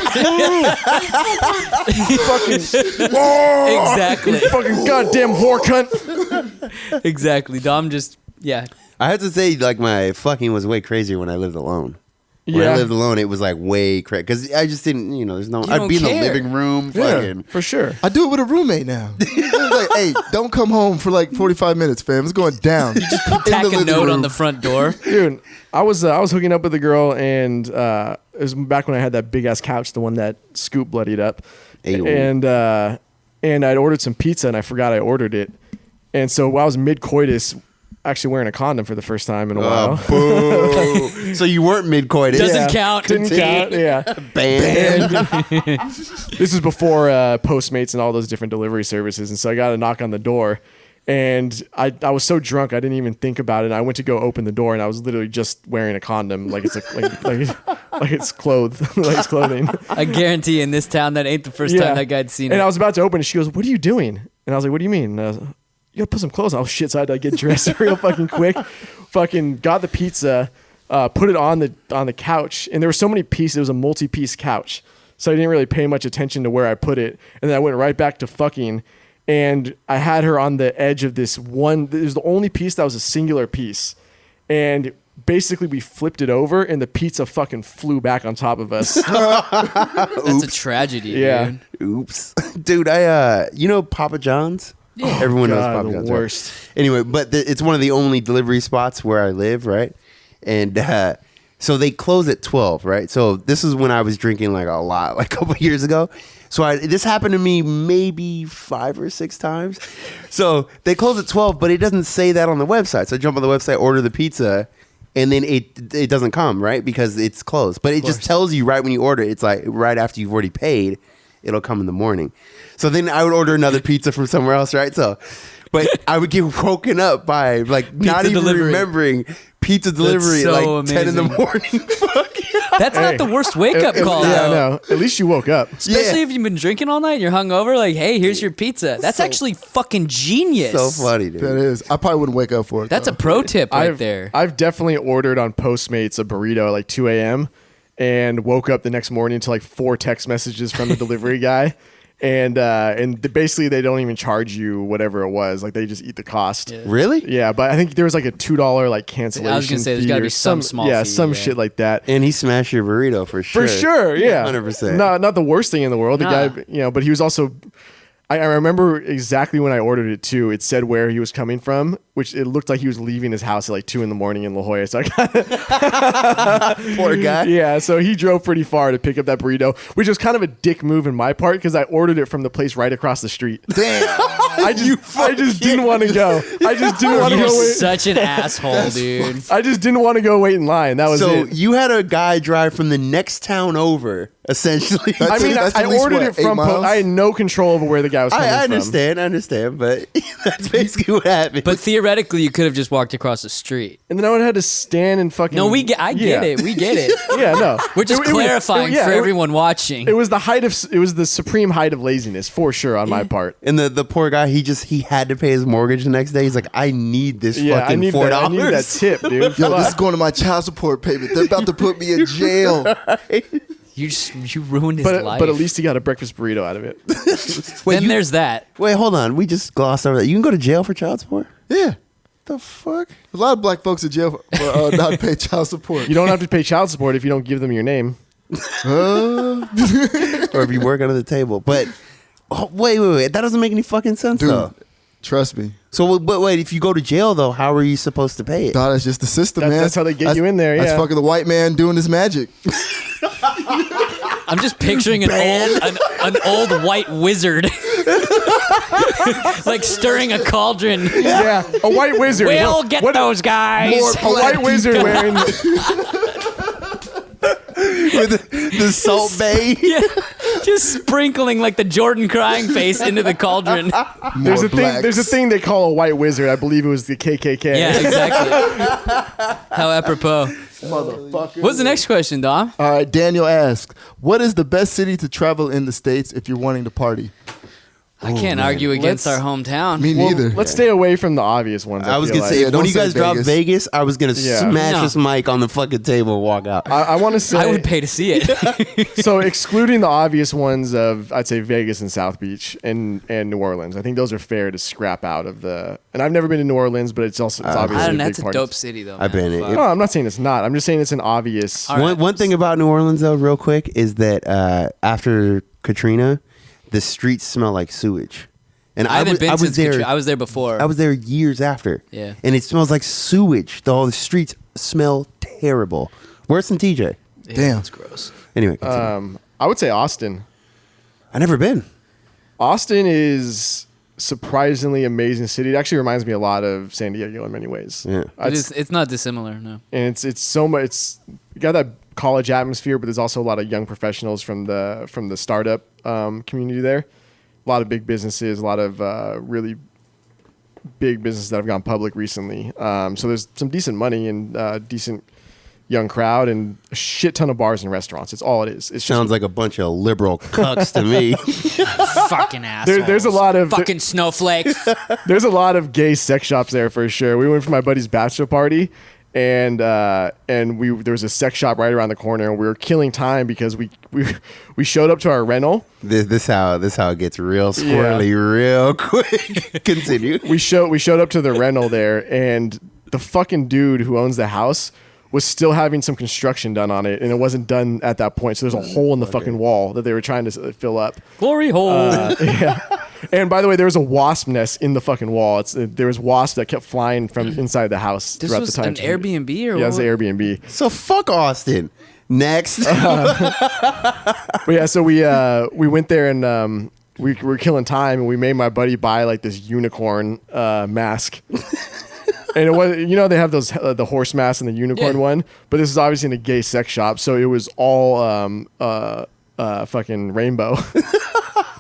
Exactly. fucking goddamn whore cunt. Exactly. Dom just, yeah. I have to say, like, my fucking was way crazier when I lived alone. When I lived alone, it was like way crazy because I just didn't, there's no. I'd don't be in care. the living room, fucking. For sure. I do it with a roommate now. Like, hey, don't come home for like 45 minutes, fam. It's going down. You just Tack a note on the front door. Dude, I was hooking up with a girl, and it was back when I had that big ass couch, the one that Scoop bloodied up, Ayo. and I'd ordered some pizza, and I forgot I ordered it, and so while I was mid coitus, actually wearing a condom for the first time in a while. Boo. So you weren't mid-coitus. Doesn't count. Didn't count. Yeah. Banned. This is before Postmates and all those different delivery services, and so I got a knock on the door. And I was so drunk I didn't even think about it. I went to go open the door and I was literally just wearing a condom, like it's like it's clothed, like it's clothing. I guarantee in this town that ain't the first time that guy'd seen it. And I was about to open it. She goes, "What are you doing?" And I was like, "What do you mean?" And I was like, "You gotta put some clothes on." Oh shit! So I had to get dressed real fucking quick. Fucking got the pizza, put it on the couch, and there were so many pieces. It was a multi-piece couch, so I didn't really pay much attention to where I put it. And then I went right back to fucking. And I had her on the edge of this one. It was the only piece that was a singular piece. And basically we flipped it over and the pizza fucking flew back on top of us. That's a tragedy, Yeah. dude. Oops. Dude, Papa John's? Yeah. Everyone knows God, Papa the John's. worst. Right? Anyway, but it's one of the only delivery spots where I live, right? And so they close at 12, right? So this is when I was drinking like a lot, like a couple years ago. So this happened to me maybe 5 or 6 times. So they close at 12, but it doesn't say that on the website. So I jump on the website, order the pizza, and then it doesn't come, right? Because it's closed. But it just tells you right when you order it. It's like right after you've already paid, it'll come in the morning. So then I would order another pizza from somewhere else, right? So, but I would get woken up by like not even remembering pizza delivery so at like amazing. 10 in the morning. That's not the worst wake-up call, Yeah, though. no. At least you woke up. Especially if you've been drinking all night and you're hungover, like, hey, here's your pizza. That's actually fucking genius. So funny, dude. That is. I probably wouldn't wake up for it. That's though. a pro tip right there. I've definitely ordered on Postmates a burrito at like 2 a.m. and woke up the next morning to like 4 text messages from the delivery guy. And basically they don't even charge you whatever it was. Like they just eat the cost. Yeah. Really? Yeah, but I think there was like a $2 like cancellation. I was gonna say, there's fee gotta or be some small yeah, fee, some yeah. shit like that. And he smashed your burrito for sure. For sure, yeah, 100%. Not the worst thing in the world. The Nah. guy, but he was also. I remember exactly when I ordered it too. It said where he was coming from, which it looked like he was leaving his house at like 2 a.m. in La Jolla. So I got Poor guy. Yeah, so he drove pretty far to pick up that burrito, which was kind of a dick move in my part because I ordered it from the place right across the street. Damn. I just didn't want to go. I just didn't want to You're go wait. such an asshole, dude. I just didn't want to go wait in line. That was So it. you had a guy drive from the next town over, essentially. That's I mean, That's at I least, ordered what, it from. 8 miles? I had no control over where the guy was coming I from. understand, but that's basically what happened. But theoretically, you could have just walked across the street. And then I would have had to stand and fucking. No, I get it. We get it. Yeah, no. We're just clarifying for everyone watching. It was the supreme height of laziness for sure on my part. And the poor guy, he had to pay his mortgage the next day. He's like, I need this Yeah, I fucking need $4. that. I need that tip, dude. Yo, this is Fuck. going to my child support payment. They're about to put me in jail. You ruined his life. But at least he got a breakfast burrito out of it. Then there's that. Wait, hold on. We just glossed over that. You can go to jail for child support? Yeah. The fuck? A lot of black folks in jail for not paying child support. You don't have to pay child support if you don't give them your name. Or if you work under the table. But wait. That doesn't make any fucking sense, Dude, though. trust me. So, but wait, if you go to jail, though, how are you supposed to pay it? Dog, that's just the system, man. That's how they get you in there, That's yeah. fucking the white man doing his magic. I'm just picturing an old white wizard, like stirring a cauldron. Yeah, a white wizard. We'll get those guys. A white wizard wearing. with the Salt Bay. Yeah, just sprinkling like the Jordan crying face into the cauldron. There's More a thing. blacks. There's a thing they call a white wizard. I believe it was the KKK. Yeah, exactly. How apropos. Motherfucker. What's the next question, Dom? All right, Daniel asks, what is the best city to travel in the States if you're wanting to party? I can't argue against Let's- our hometown. Me Well, neither. let's stay away from the obvious ones. I was feel gonna say, Yeah, when don't you say guys drop Vegas. Vegas, I was gonna Yeah. smash No. this mic on the fucking table and walk out. I want to say. I would pay to see it. So excluding the obvious ones of, I'd say Vegas and South Beach and New Orleans. I think those are fair to scrap out of the. And I've never been to New Orleans, but it's also it's obviously I don't know. a big That's a party. dope city, though. I've man. been in Fuck. it. No, I'm not saying it's not. I'm just saying it's an obvious. All right. One thing about New Orleans, though, real quick, is that after Katrina, the streets smell like sewage. And I haven't been was since there. Katrina. I was there before. I was there years after. Yeah. And it smells like sewage. The streets smell terrible. Worse than TJ. Yeah, Damn. that's gross. Anyway, continue. I would say Austin. I never been. Austin is surprisingly amazing city. It actually reminds me a lot of San Diego in many ways. Yeah. It's not dissimilar, no. And it's so much. It's got that college atmosphere, but there's also a lot of young professionals from the startup community there. A lot of big businesses, a lot of really big businesses that have gone public recently. So there's some decent money and decent young crowd and a shit ton of bars and restaurants. It's all it is. It's Sounds like a bunch of liberal cucks to me. Fucking assholes. there's a lot of fucking snowflakes. there's a lot of gay sex shops there for sure. We went for my buddy's bachelor party, and there was a sex shop right around the corner, and we were killing time because we showed up to our rental. This how it gets real squirrely real quick. Continue. We showed up to the rental there, and the fucking dude who owns the house was still having some construction done on it, and it wasn't done at that point. So there's a hole in the fucking wall that they were trying to fill up. Glory hole. Yeah. And by the way, there was a wasp nest in the fucking wall. There was wasps that kept flying from inside the house This throughout was the time. an Airbnb or Yeah, what? it was an Airbnb. So fuck Austin. Next. But yeah, so we went there and we were killing time, and we made my buddy buy like this unicorn mask. And it was, they have those the horse mask and the unicorn Yeah. one, but this is obviously in a gay sex shop, so it was all fucking rainbow.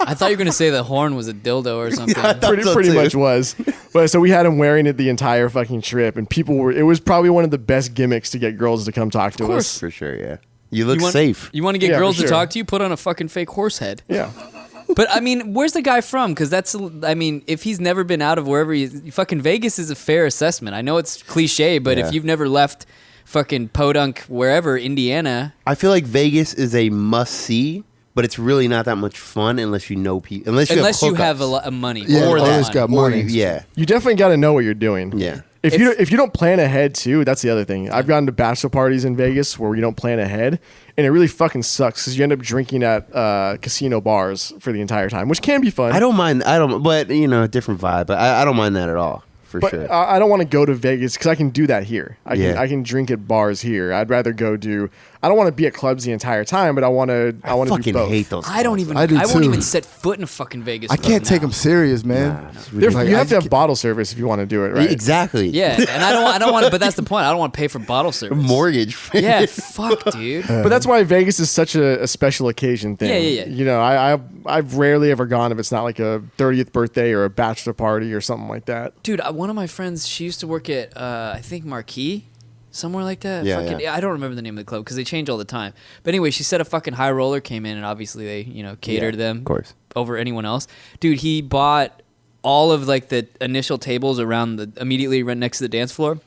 I thought you were going to say the horn was a dildo or something. so pretty too. much was. But so we had him wearing it the entire fucking trip, and it was probably one of the best gimmicks to get girls to come talk to us. For sure, yeah. You look You want, safe. You want to get Yeah, girls for to sure. talk to you? Put on a fucking fake horse head. Yeah. But I mean, where's the guy from? Because if he's never been out of wherever fucking Vegas is a fair assessment. I know it's cliche, but Yeah. if you've never left fucking Podunk, wherever, Indiana, I feel like Vegas is a must see, but it's really not that much fun unless you know people. Unless you have hookups. a lot of money. Yeah, more than always money. got Or money. yeah. You definitely got to know what you're doing. Yeah. If you don't plan ahead too, that's the other thing. I've gone to bachelor parties in Vegas where you don't plan ahead, and it really fucking sucks because you end up drinking at casino bars for the entire time, which can be fun. But different vibe. But I don't mind that at all. For But sure. I don't want to go to Vegas because I can do that here. I Yeah. can drink at bars here. I'd rather go do. I don't want to be at clubs the entire time, but I want to. I want to do fucking both. hate those. I don't clubs. even. I do I won't too. even set foot in a fucking Vegas. I club can't take now. them serious, man. Like, You I have to just have bottle service if you want to do it, right? Exactly. Yeah, and I don't want. But that's the point. I don't want to pay for bottle service. Mortgage. Yeah, fuck, dude. But that's why Vegas is such a special occasion thing. Yeah. I've rarely ever gone if it's not like a 30th birthday or a bachelor party or something like that. Dude, one of my friends, she used to work at, I think, Marquee, somewhere like that. Yeah, Fucking, yeah. I don't remember the name of the club because they change all the time. But anyway, she said a fucking high roller came in, and obviously they, catered them Of course. over anyone else. Dude, he bought all of like the initial tables around immediately right next to the dance floor.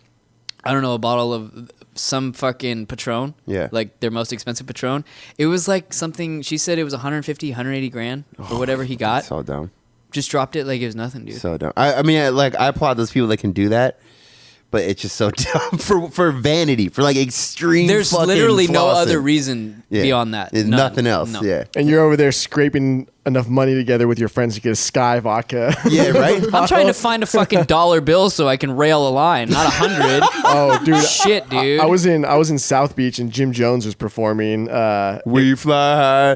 I don't know, a bottle of some fucking Patron. Yeah. Like their most expensive Patron. It was like something, she said it was 150, 180 grand or whatever he got. So dumb. Just dropped it like it was nothing, dude. So dumb. I applaud those people that can do that, but it's just so dumb for vanity, for like extreme. There's fucking literally no flossing. other reason Yeah. beyond that. There's None. nothing else. No. Yeah. And you're over there scraping enough money together with your friends to get a Sky vodka. Yeah. Right. I'm trying to find a fucking dollar bill so I can rail a line, not 100. Oh, dude. Shit, dude. I was in South Beach and Jim Jones was performing. We fly high,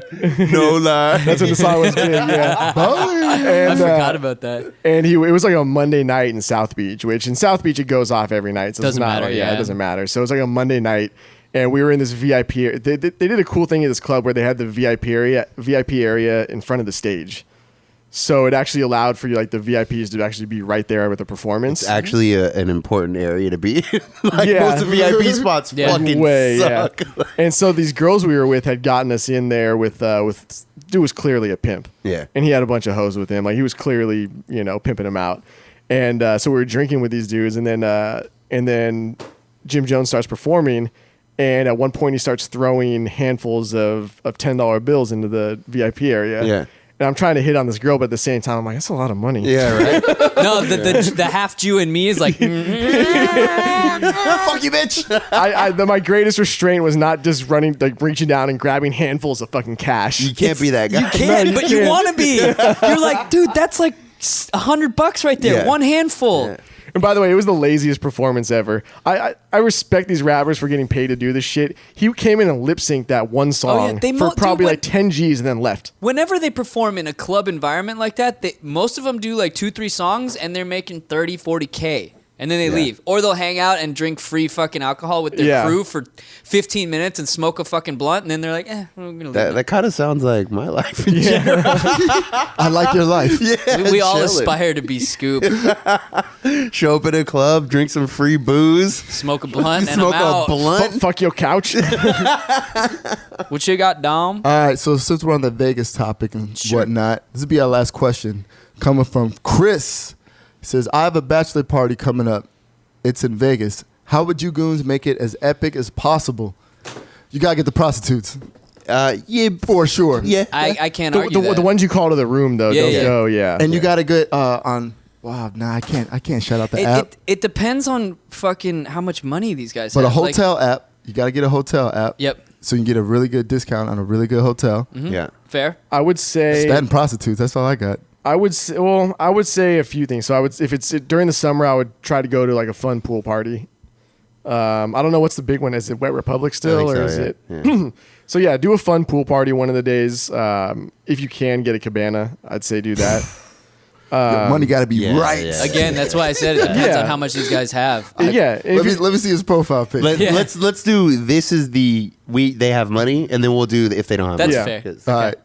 no lie. That's when the song was big, yeah. I And, forgot about that. and it was like a Monday night in South Beach, which in South Beach it goes off every night. So Doesn't it's not matter, like, yeah. it doesn't matter. So it's like a Monday night, and we were in this VIP. They did a cool thing at this club where they had the VIP area in front of the stage. So it actually allowed for you, like the VIPs to actually be right there with the performance. It's actually an important area to be. Most of VIP spots fucking suck. Yeah. And so these girls we were with had gotten us in there with dude was clearly a pimp. Yeah. And he had a bunch of hoes with him. Like he was clearly, pimping them out. And so we were drinking with these dudes, and then Jim Jones starts performing, and at one point he starts throwing handfuls of $10 bills into the VIP area. Yeah. And I'm trying to hit on this girl, but at the same time, I'm like, that's a lot of money. Yeah, right. No, the half Jew in me is like, Fuck you, bitch. My greatest restraint was not just reaching down and grabbing handfuls of fucking cash. You can't be that guy. you can, you but you can't. want to be. You're like, dude, that's like $100 right there, Yeah. one handful. Yeah. And by the way, it was the laziest performance ever. I respect these rappers for getting paid to do this shit. He came in and lip synced that one song for probably like 10 G's and then left. Whenever they perform in a club environment like that, most of them do like 2-3 songs and they're making 30-40K. And then they leave. Or they'll hang out and drink free fucking alcohol with their crew for 15 minutes and smoke a fucking blunt. And then they're like, we're going to leave. That kind of sounds like my life in general. I like your life. Yeah, We all chilling. aspire to be Scoop. Show up at a club, drink some free booze, Smoke a blunt and smoke I'm a out. blunt. Fuck your couch. What you got, Dom? All right, so since we're on the Vegas topic and whatnot, this will be our last question. Coming from Chris. He says, I have a bachelor party coming up. It's in Vegas. How would you goons make it as epic as possible? You got to get the prostitutes. Yeah, For sure. yeah. I can't argue that. the ones you call to the room, though, Yeah, don't yeah. go, yeah. And you got to get on... Wow, nah, I can't shout out the app. It depends on fucking how much money these guys But have. a hotel app, you got to get a hotel app. Yep. So you can get a really good discount on a really good hotel. Yeah. Fair. I would say... That and prostitutes, that's all I got. I would say a few things. So if it's during the summer, I would try to go to like a fun pool party. I don't know what's the big one. Is it Wet Republic still, or is it? Yeah. So yeah, do a fun pool party one of the days. If you can get a cabana, I'd say do that. Your money got to be yeah, right. yeah. Again, that's why I said it depends Yeah. on how much these guys have. Yeah, Let me see his profile pic. Let's do this is the they have money, and then we'll do if they don't have That's money. fair. 'Cause- All right.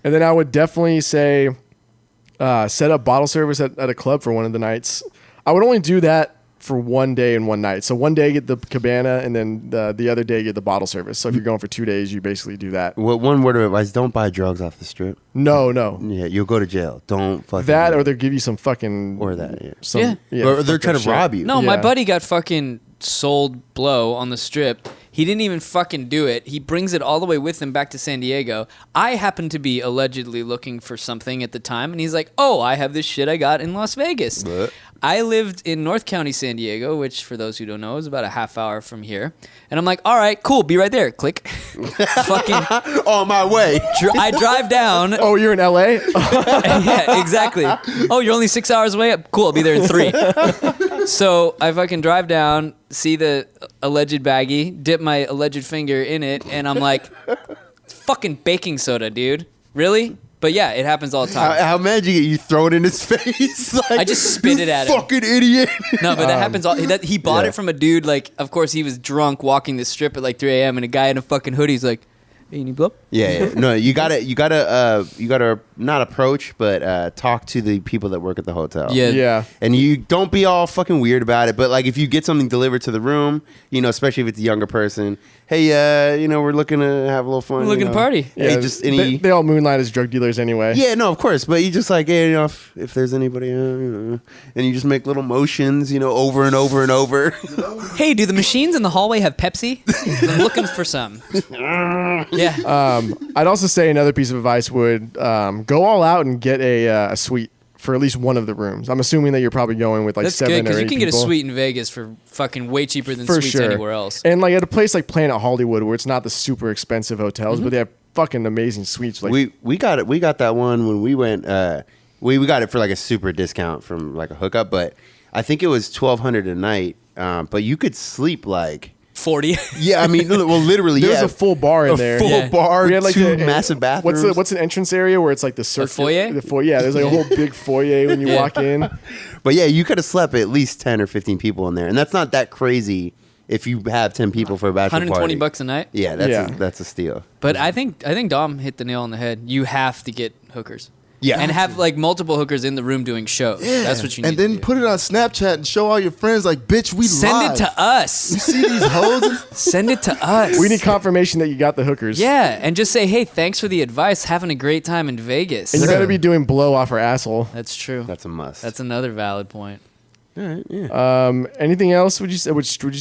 and then I would definitely say set up bottle service at a club for one of the nights. I would only do that for one day and one night. So one day get the cabana, and then the other day get the bottle service. So if you're going for 2 days, you basically do that. One word of advice: don't buy drugs off the strip. No. Yeah, you'll go to jail. Don't fucking That, do or it. they'll give you some fucking... or that. Yeah. Some, Or they're fucked trying up to shit. rob you. No, my Yeah. buddy got fucking sold blow on the strip. He didn't even fucking do it. He brings it all the way with him back to San Diego. I happened to be allegedly looking for something at the time, and he's like, oh, I have this shit I got in Las Vegas. What? I lived in North County, San Diego, which, for those who don't know, is about a half hour from here. And I'm like, all right, cool, be right there. Click. Fucking, On my way. I drive down. Oh, you're in LA? Yeah, exactly. Oh, you're only 6 hours away? Cool, I'll be there in 3. So I fucking drive down, see the alleged baggie, dip my alleged finger in it, and I'm like, fucking baking soda, dude. Really? But yeah, it happens all the time. How mad you get? You throw it in his face. Like, I just spit "You it at him." Fucking idiot. No, but that happens all. He bought Yeah. it from a dude. Like, of course, he was drunk walking the strip at like 3 a.m. and a guy in a fucking hoodie's like, "Hey, you need blow?" Yeah. No, you gotta not approach, but talk to the people that work at the hotel. Yeah. Yeah. And you don't be all fucking weird about it, but like if you get something delivered to the room, especially if it's a younger person, hey, we're looking to have a little fun. We're looking to party. Hey, Yeah, just any. they all moonlight as drug dealers anyway. Yeah, no, of course, but you just like, hey, if there's anybody, and you just make little motions, over and over and over. Hey, do the machines in the hallway have Pepsi? I'm looking for some. Yeah. I'd also say another piece of advice would go all out and get a suite for at least one of the rooms. I'm assuming that you're probably going with like That's 7 good or because 8 you can get a people. suite in Vegas for fucking way cheaper than For suites sure. anywhere else. And like at a place like Planet Hollywood, where it's not the super expensive hotels, but they have fucking amazing suites. Like we got it. We got that one when we went. We got it for like a super discount from like a hookup, but I think it was $1,200 a night. But you could sleep like 40. yeah. I mean, well, literally, there's yeah. a full bar in there. full Yeah. bar, We had like two the- massive bathrooms. What's an entrance area where it's like the circuit? foyer? The foyer. Yeah, there's like a whole big foyer when you Yeah. walk in. But yeah, you could have slept at least 10 or 15 people in there, and that's not that crazy if you have 10 people for a bachelor party. $120 a night. Yeah, that's a steal. But I think Dom hit the nail on the head. You have to get hookers. Yeah. And have like multiple hookers in the room doing shows. Yeah. That's what you need. And then to do. put it on Snapchat and show all your friends, like, bitch, we Send live. it to us. You see these hoes? Send it to us. We need confirmation that you got the hookers. Yeah, and just say, hey, thanks for the advice. Having a great time in Vegas. And you better be doing blow off her asshole. That's true. That's a must. That's another valid point. All right, yeah. Anything else? Would you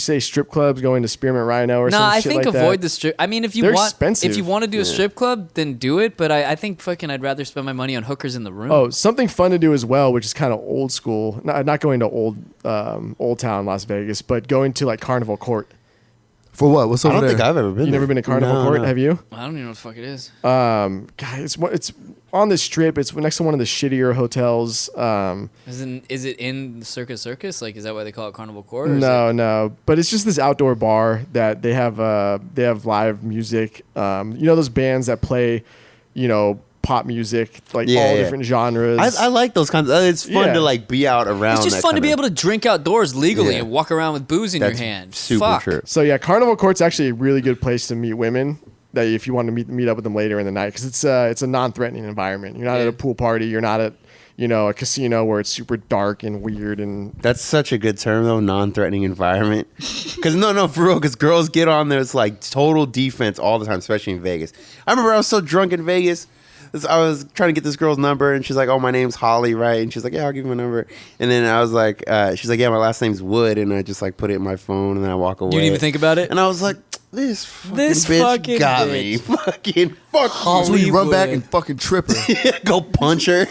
say strip clubs, going to Spearmint Rhino or No, some I shit think like avoid that? the strip. I mean, if you They're want, expensive. if you want to do a strip club, then do it. But I think fucking I'd rather spend my money on hookers in the room. Oh, something fun to do as well, which is kind of old school. Not going to old town Las Vegas, but going to like Carnival Court. For what? What's over I don't there? think I've ever been. You never been to Carnival Court, have you? I don't even know what the fuck it is. God, it's on the strip. It's next to one of the shittier hotels. Is it in the Circus? Like, is that why they call it Carnival Court? Or is No, but it's just this outdoor bar that they have live music. You know those bands that play, pop music, like all different genres. I like those kinds. It's fun Yeah. to like be out around. It's just that fun to kinda- be able to drink outdoors legally Yeah. and walk around with booze in That's your hand. super Fuck. true. So yeah, Carnival Court's actually a really good place to meet women. That if you want to meet up with them later in the night, because it's a non-threatening environment. You're not Yeah. at a pool party. You're not at a casino where it's super dark and weird and That's such a good term though, non-threatening environment. Because no, for real. Because girls get on there, it's like total defense all the time, especially in Vegas. I remember I was so drunk in Vegas. I was trying to get this girl's number, and she's like, "Oh, my name's Holly, right?" And she's like, "Yeah, I'll give you my number." And then I was like, "She's like, yeah, my last name's Wood," and I just like put it in my phone, and then I walk away. You didn't even think about it? And I was like, "This fucking This bitch fucking got bitch. me, fucking fuck So you." you run back Hollywood. and fucking trip her. Go punch her.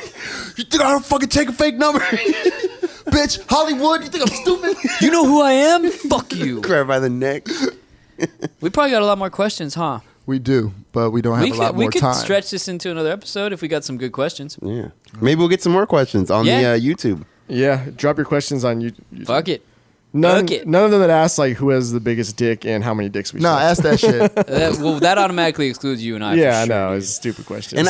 You think I don't fucking take a fake number? Bitch, Hollywood, you think I'm stupid? You know who I am? Fuck you. Grab her by the neck. We probably got a lot more questions, huh? We do, but we don't have a lot We more could time. stretch this into another episode if we got some good questions. Yeah, maybe we'll get some more questions on Yeah. the YouTube. yeah. Drop your questions on YouTube. Fuck it. None Fuck it. of them that ask like who has the biggest dick and how many dicks we. No, suck. ask that shit. That automatically excludes you and I. Yeah, I for sure, know dude. it's a stupid question. And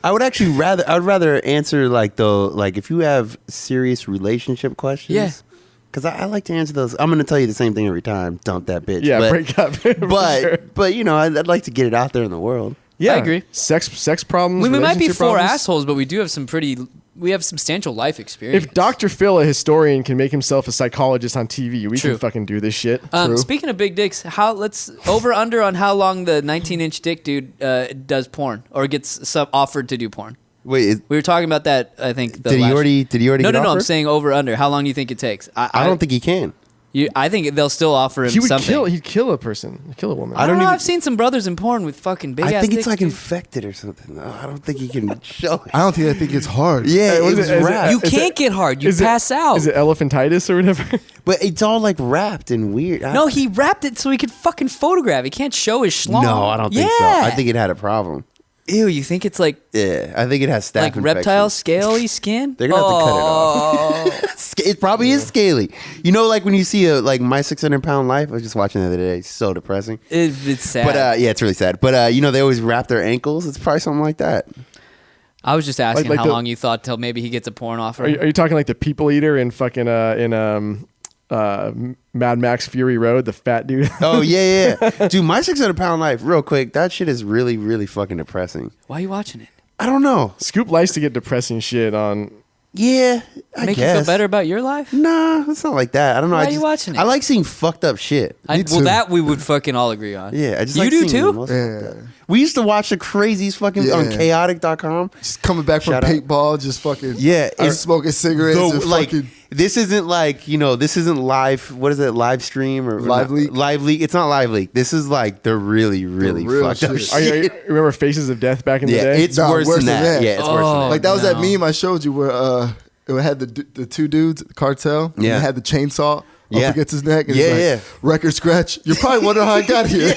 I would actually rather answer like if you have serious relationship questions. Yeah. Because I like to answer those. I'm going to tell you the same thing every time. Dump that bitch. yeah, but, break up. for sure. but I'd like to get it out there in the world. Yeah, I agree. Sex problems. We might be relationship four problems. assholes, but we have substantial life experience. If Dr. Phil, a historian, can make himself a psychologist on TV, we True. can fucking do this shit. Speaking of big dicks, let's over under on how long the 19-inch dick dude does porn or gets offered to do porn. Wait, We were talking about that. I think. did he already No, get I'm offered? saying over under. How long do you think it takes? I don't think he can. I think they'll still offer him He would something. He'd kill a person. He'd kill a woman. I don't know. even- I've seen some brothers in porn with fucking big I ass think it's dicks, like dude. infected or something. No, I don't think he can show it. I think it's hard. Yeah, Hey, what it is was it? Is it- wrapped. You Is can't get hard. You Is it- pass out. Is it elephantitis or whatever? But it's all like wrapped and weird. No, he wrapped it so he could fucking photograph. He can't show his schlong. No, I don't think so. I think it had a problem. Ew, you think it's like Yeah, I think it has staph reptile infections. scaly skin? They're gonna have to cut it off. It probably is scaly. Like when you see My 600-Pound Life. I was just watching the other day. It's so depressing. It's sad. But yeah, it's really sad. But they always wrap their ankles. It's probably something like that. I was just asking like how the- long you thought till maybe he gets a porn offer. Are you talking like the people eater in fucking Mad Max Fury Road, the fat dude? Oh yeah. Dude, My 600-Pound Life. Real quick, that shit is really, really fucking depressing. Why are you watching it? I don't know. Scoop likes to get depressing shit on. Yeah, I Make guess. you feel better about your life? Nah, it's not like that. I don't know. Why I are you just, watching it? I like seeing fucked up shit. Me Well, too. that we would fucking all agree on. Yeah, I just You like do seeing too? the most fucked up. Yeah. We used to watch the craziest fucking on Yeah. chaotic.com. Just coming back from Shout out. paintball, just fucking Yeah, just smoking cigarettes and fucking. This isn't this isn't live. What is it? Live stream or Live not- leak? Live leak. It's not live leak. This is like the really, really real fucked up shit. Are shit. you remember Faces of Death back in the Yeah, day? it's Nah, worse than that. Yeah, it's worse than that. Like that was that no. meme I showed you where it had the two dudes, the cartel. And Yeah. they had the chainsaw Yeah. up against his neck. And Yeah, it's like, yeah. record scratch. You're probably wondering how I got here.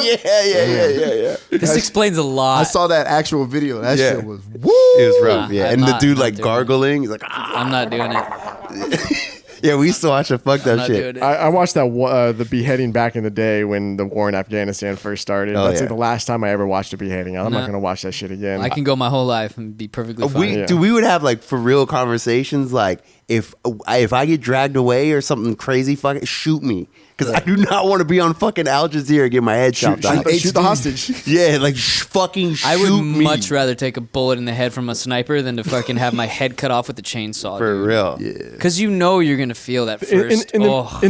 yeah. This explains a lot. I saw that actual video. That Yeah. shit was woo. It was rough. Nah, Yeah, I'm and the not- dude not like doing gargling. He's like, ah. I'm not doing it. Yeah, we used to watch the fucked I'm up not shit. doing it. I watched that the beheading back in the day when the war in Afghanistan first started. Oh, That's yeah. like the last time I ever watched a beheading. I'm Nah. not gonna watch that shit again. I can go my whole life and be perfectly fine. Yeah. We would have like for real conversations like if I get dragged away or something crazy, fucking shoot me. Because I do not want to be on fucking Al Jazeera and get my head chopped off. Shoot the hostage. Yeah, like fucking shoot I would me. much rather take a bullet in the head from a sniper than to fucking have my head cut off with a chainsaw. For real. Yeah. Because you know you're gonna feel that first. In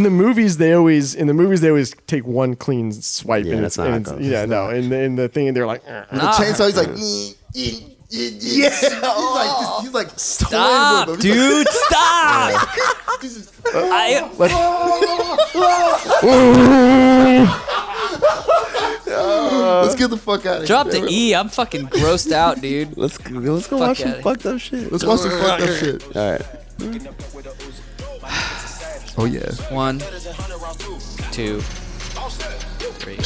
the movies, they always take one clean swipe. Yeah, and that's it's, not and how it it's, goes. yeah, no. In the thing, they're like, The chainsaw, he's like, yeah. He's like, Stop, toying with him. dude! Stop! Let's get the fuck out of Drop here. the E. I'm fucking grossed out, dude. Let's go Fuck watch some outta fucked up shit. Let's watch some fucked up shit. All right. Oh yeah. 1, 2, 3.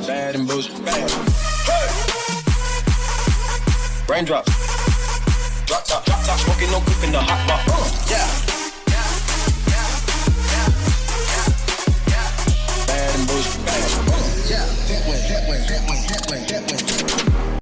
Bad and booze. Raindrops. Drop top, smoking, no cooking the hot pot. Yeah.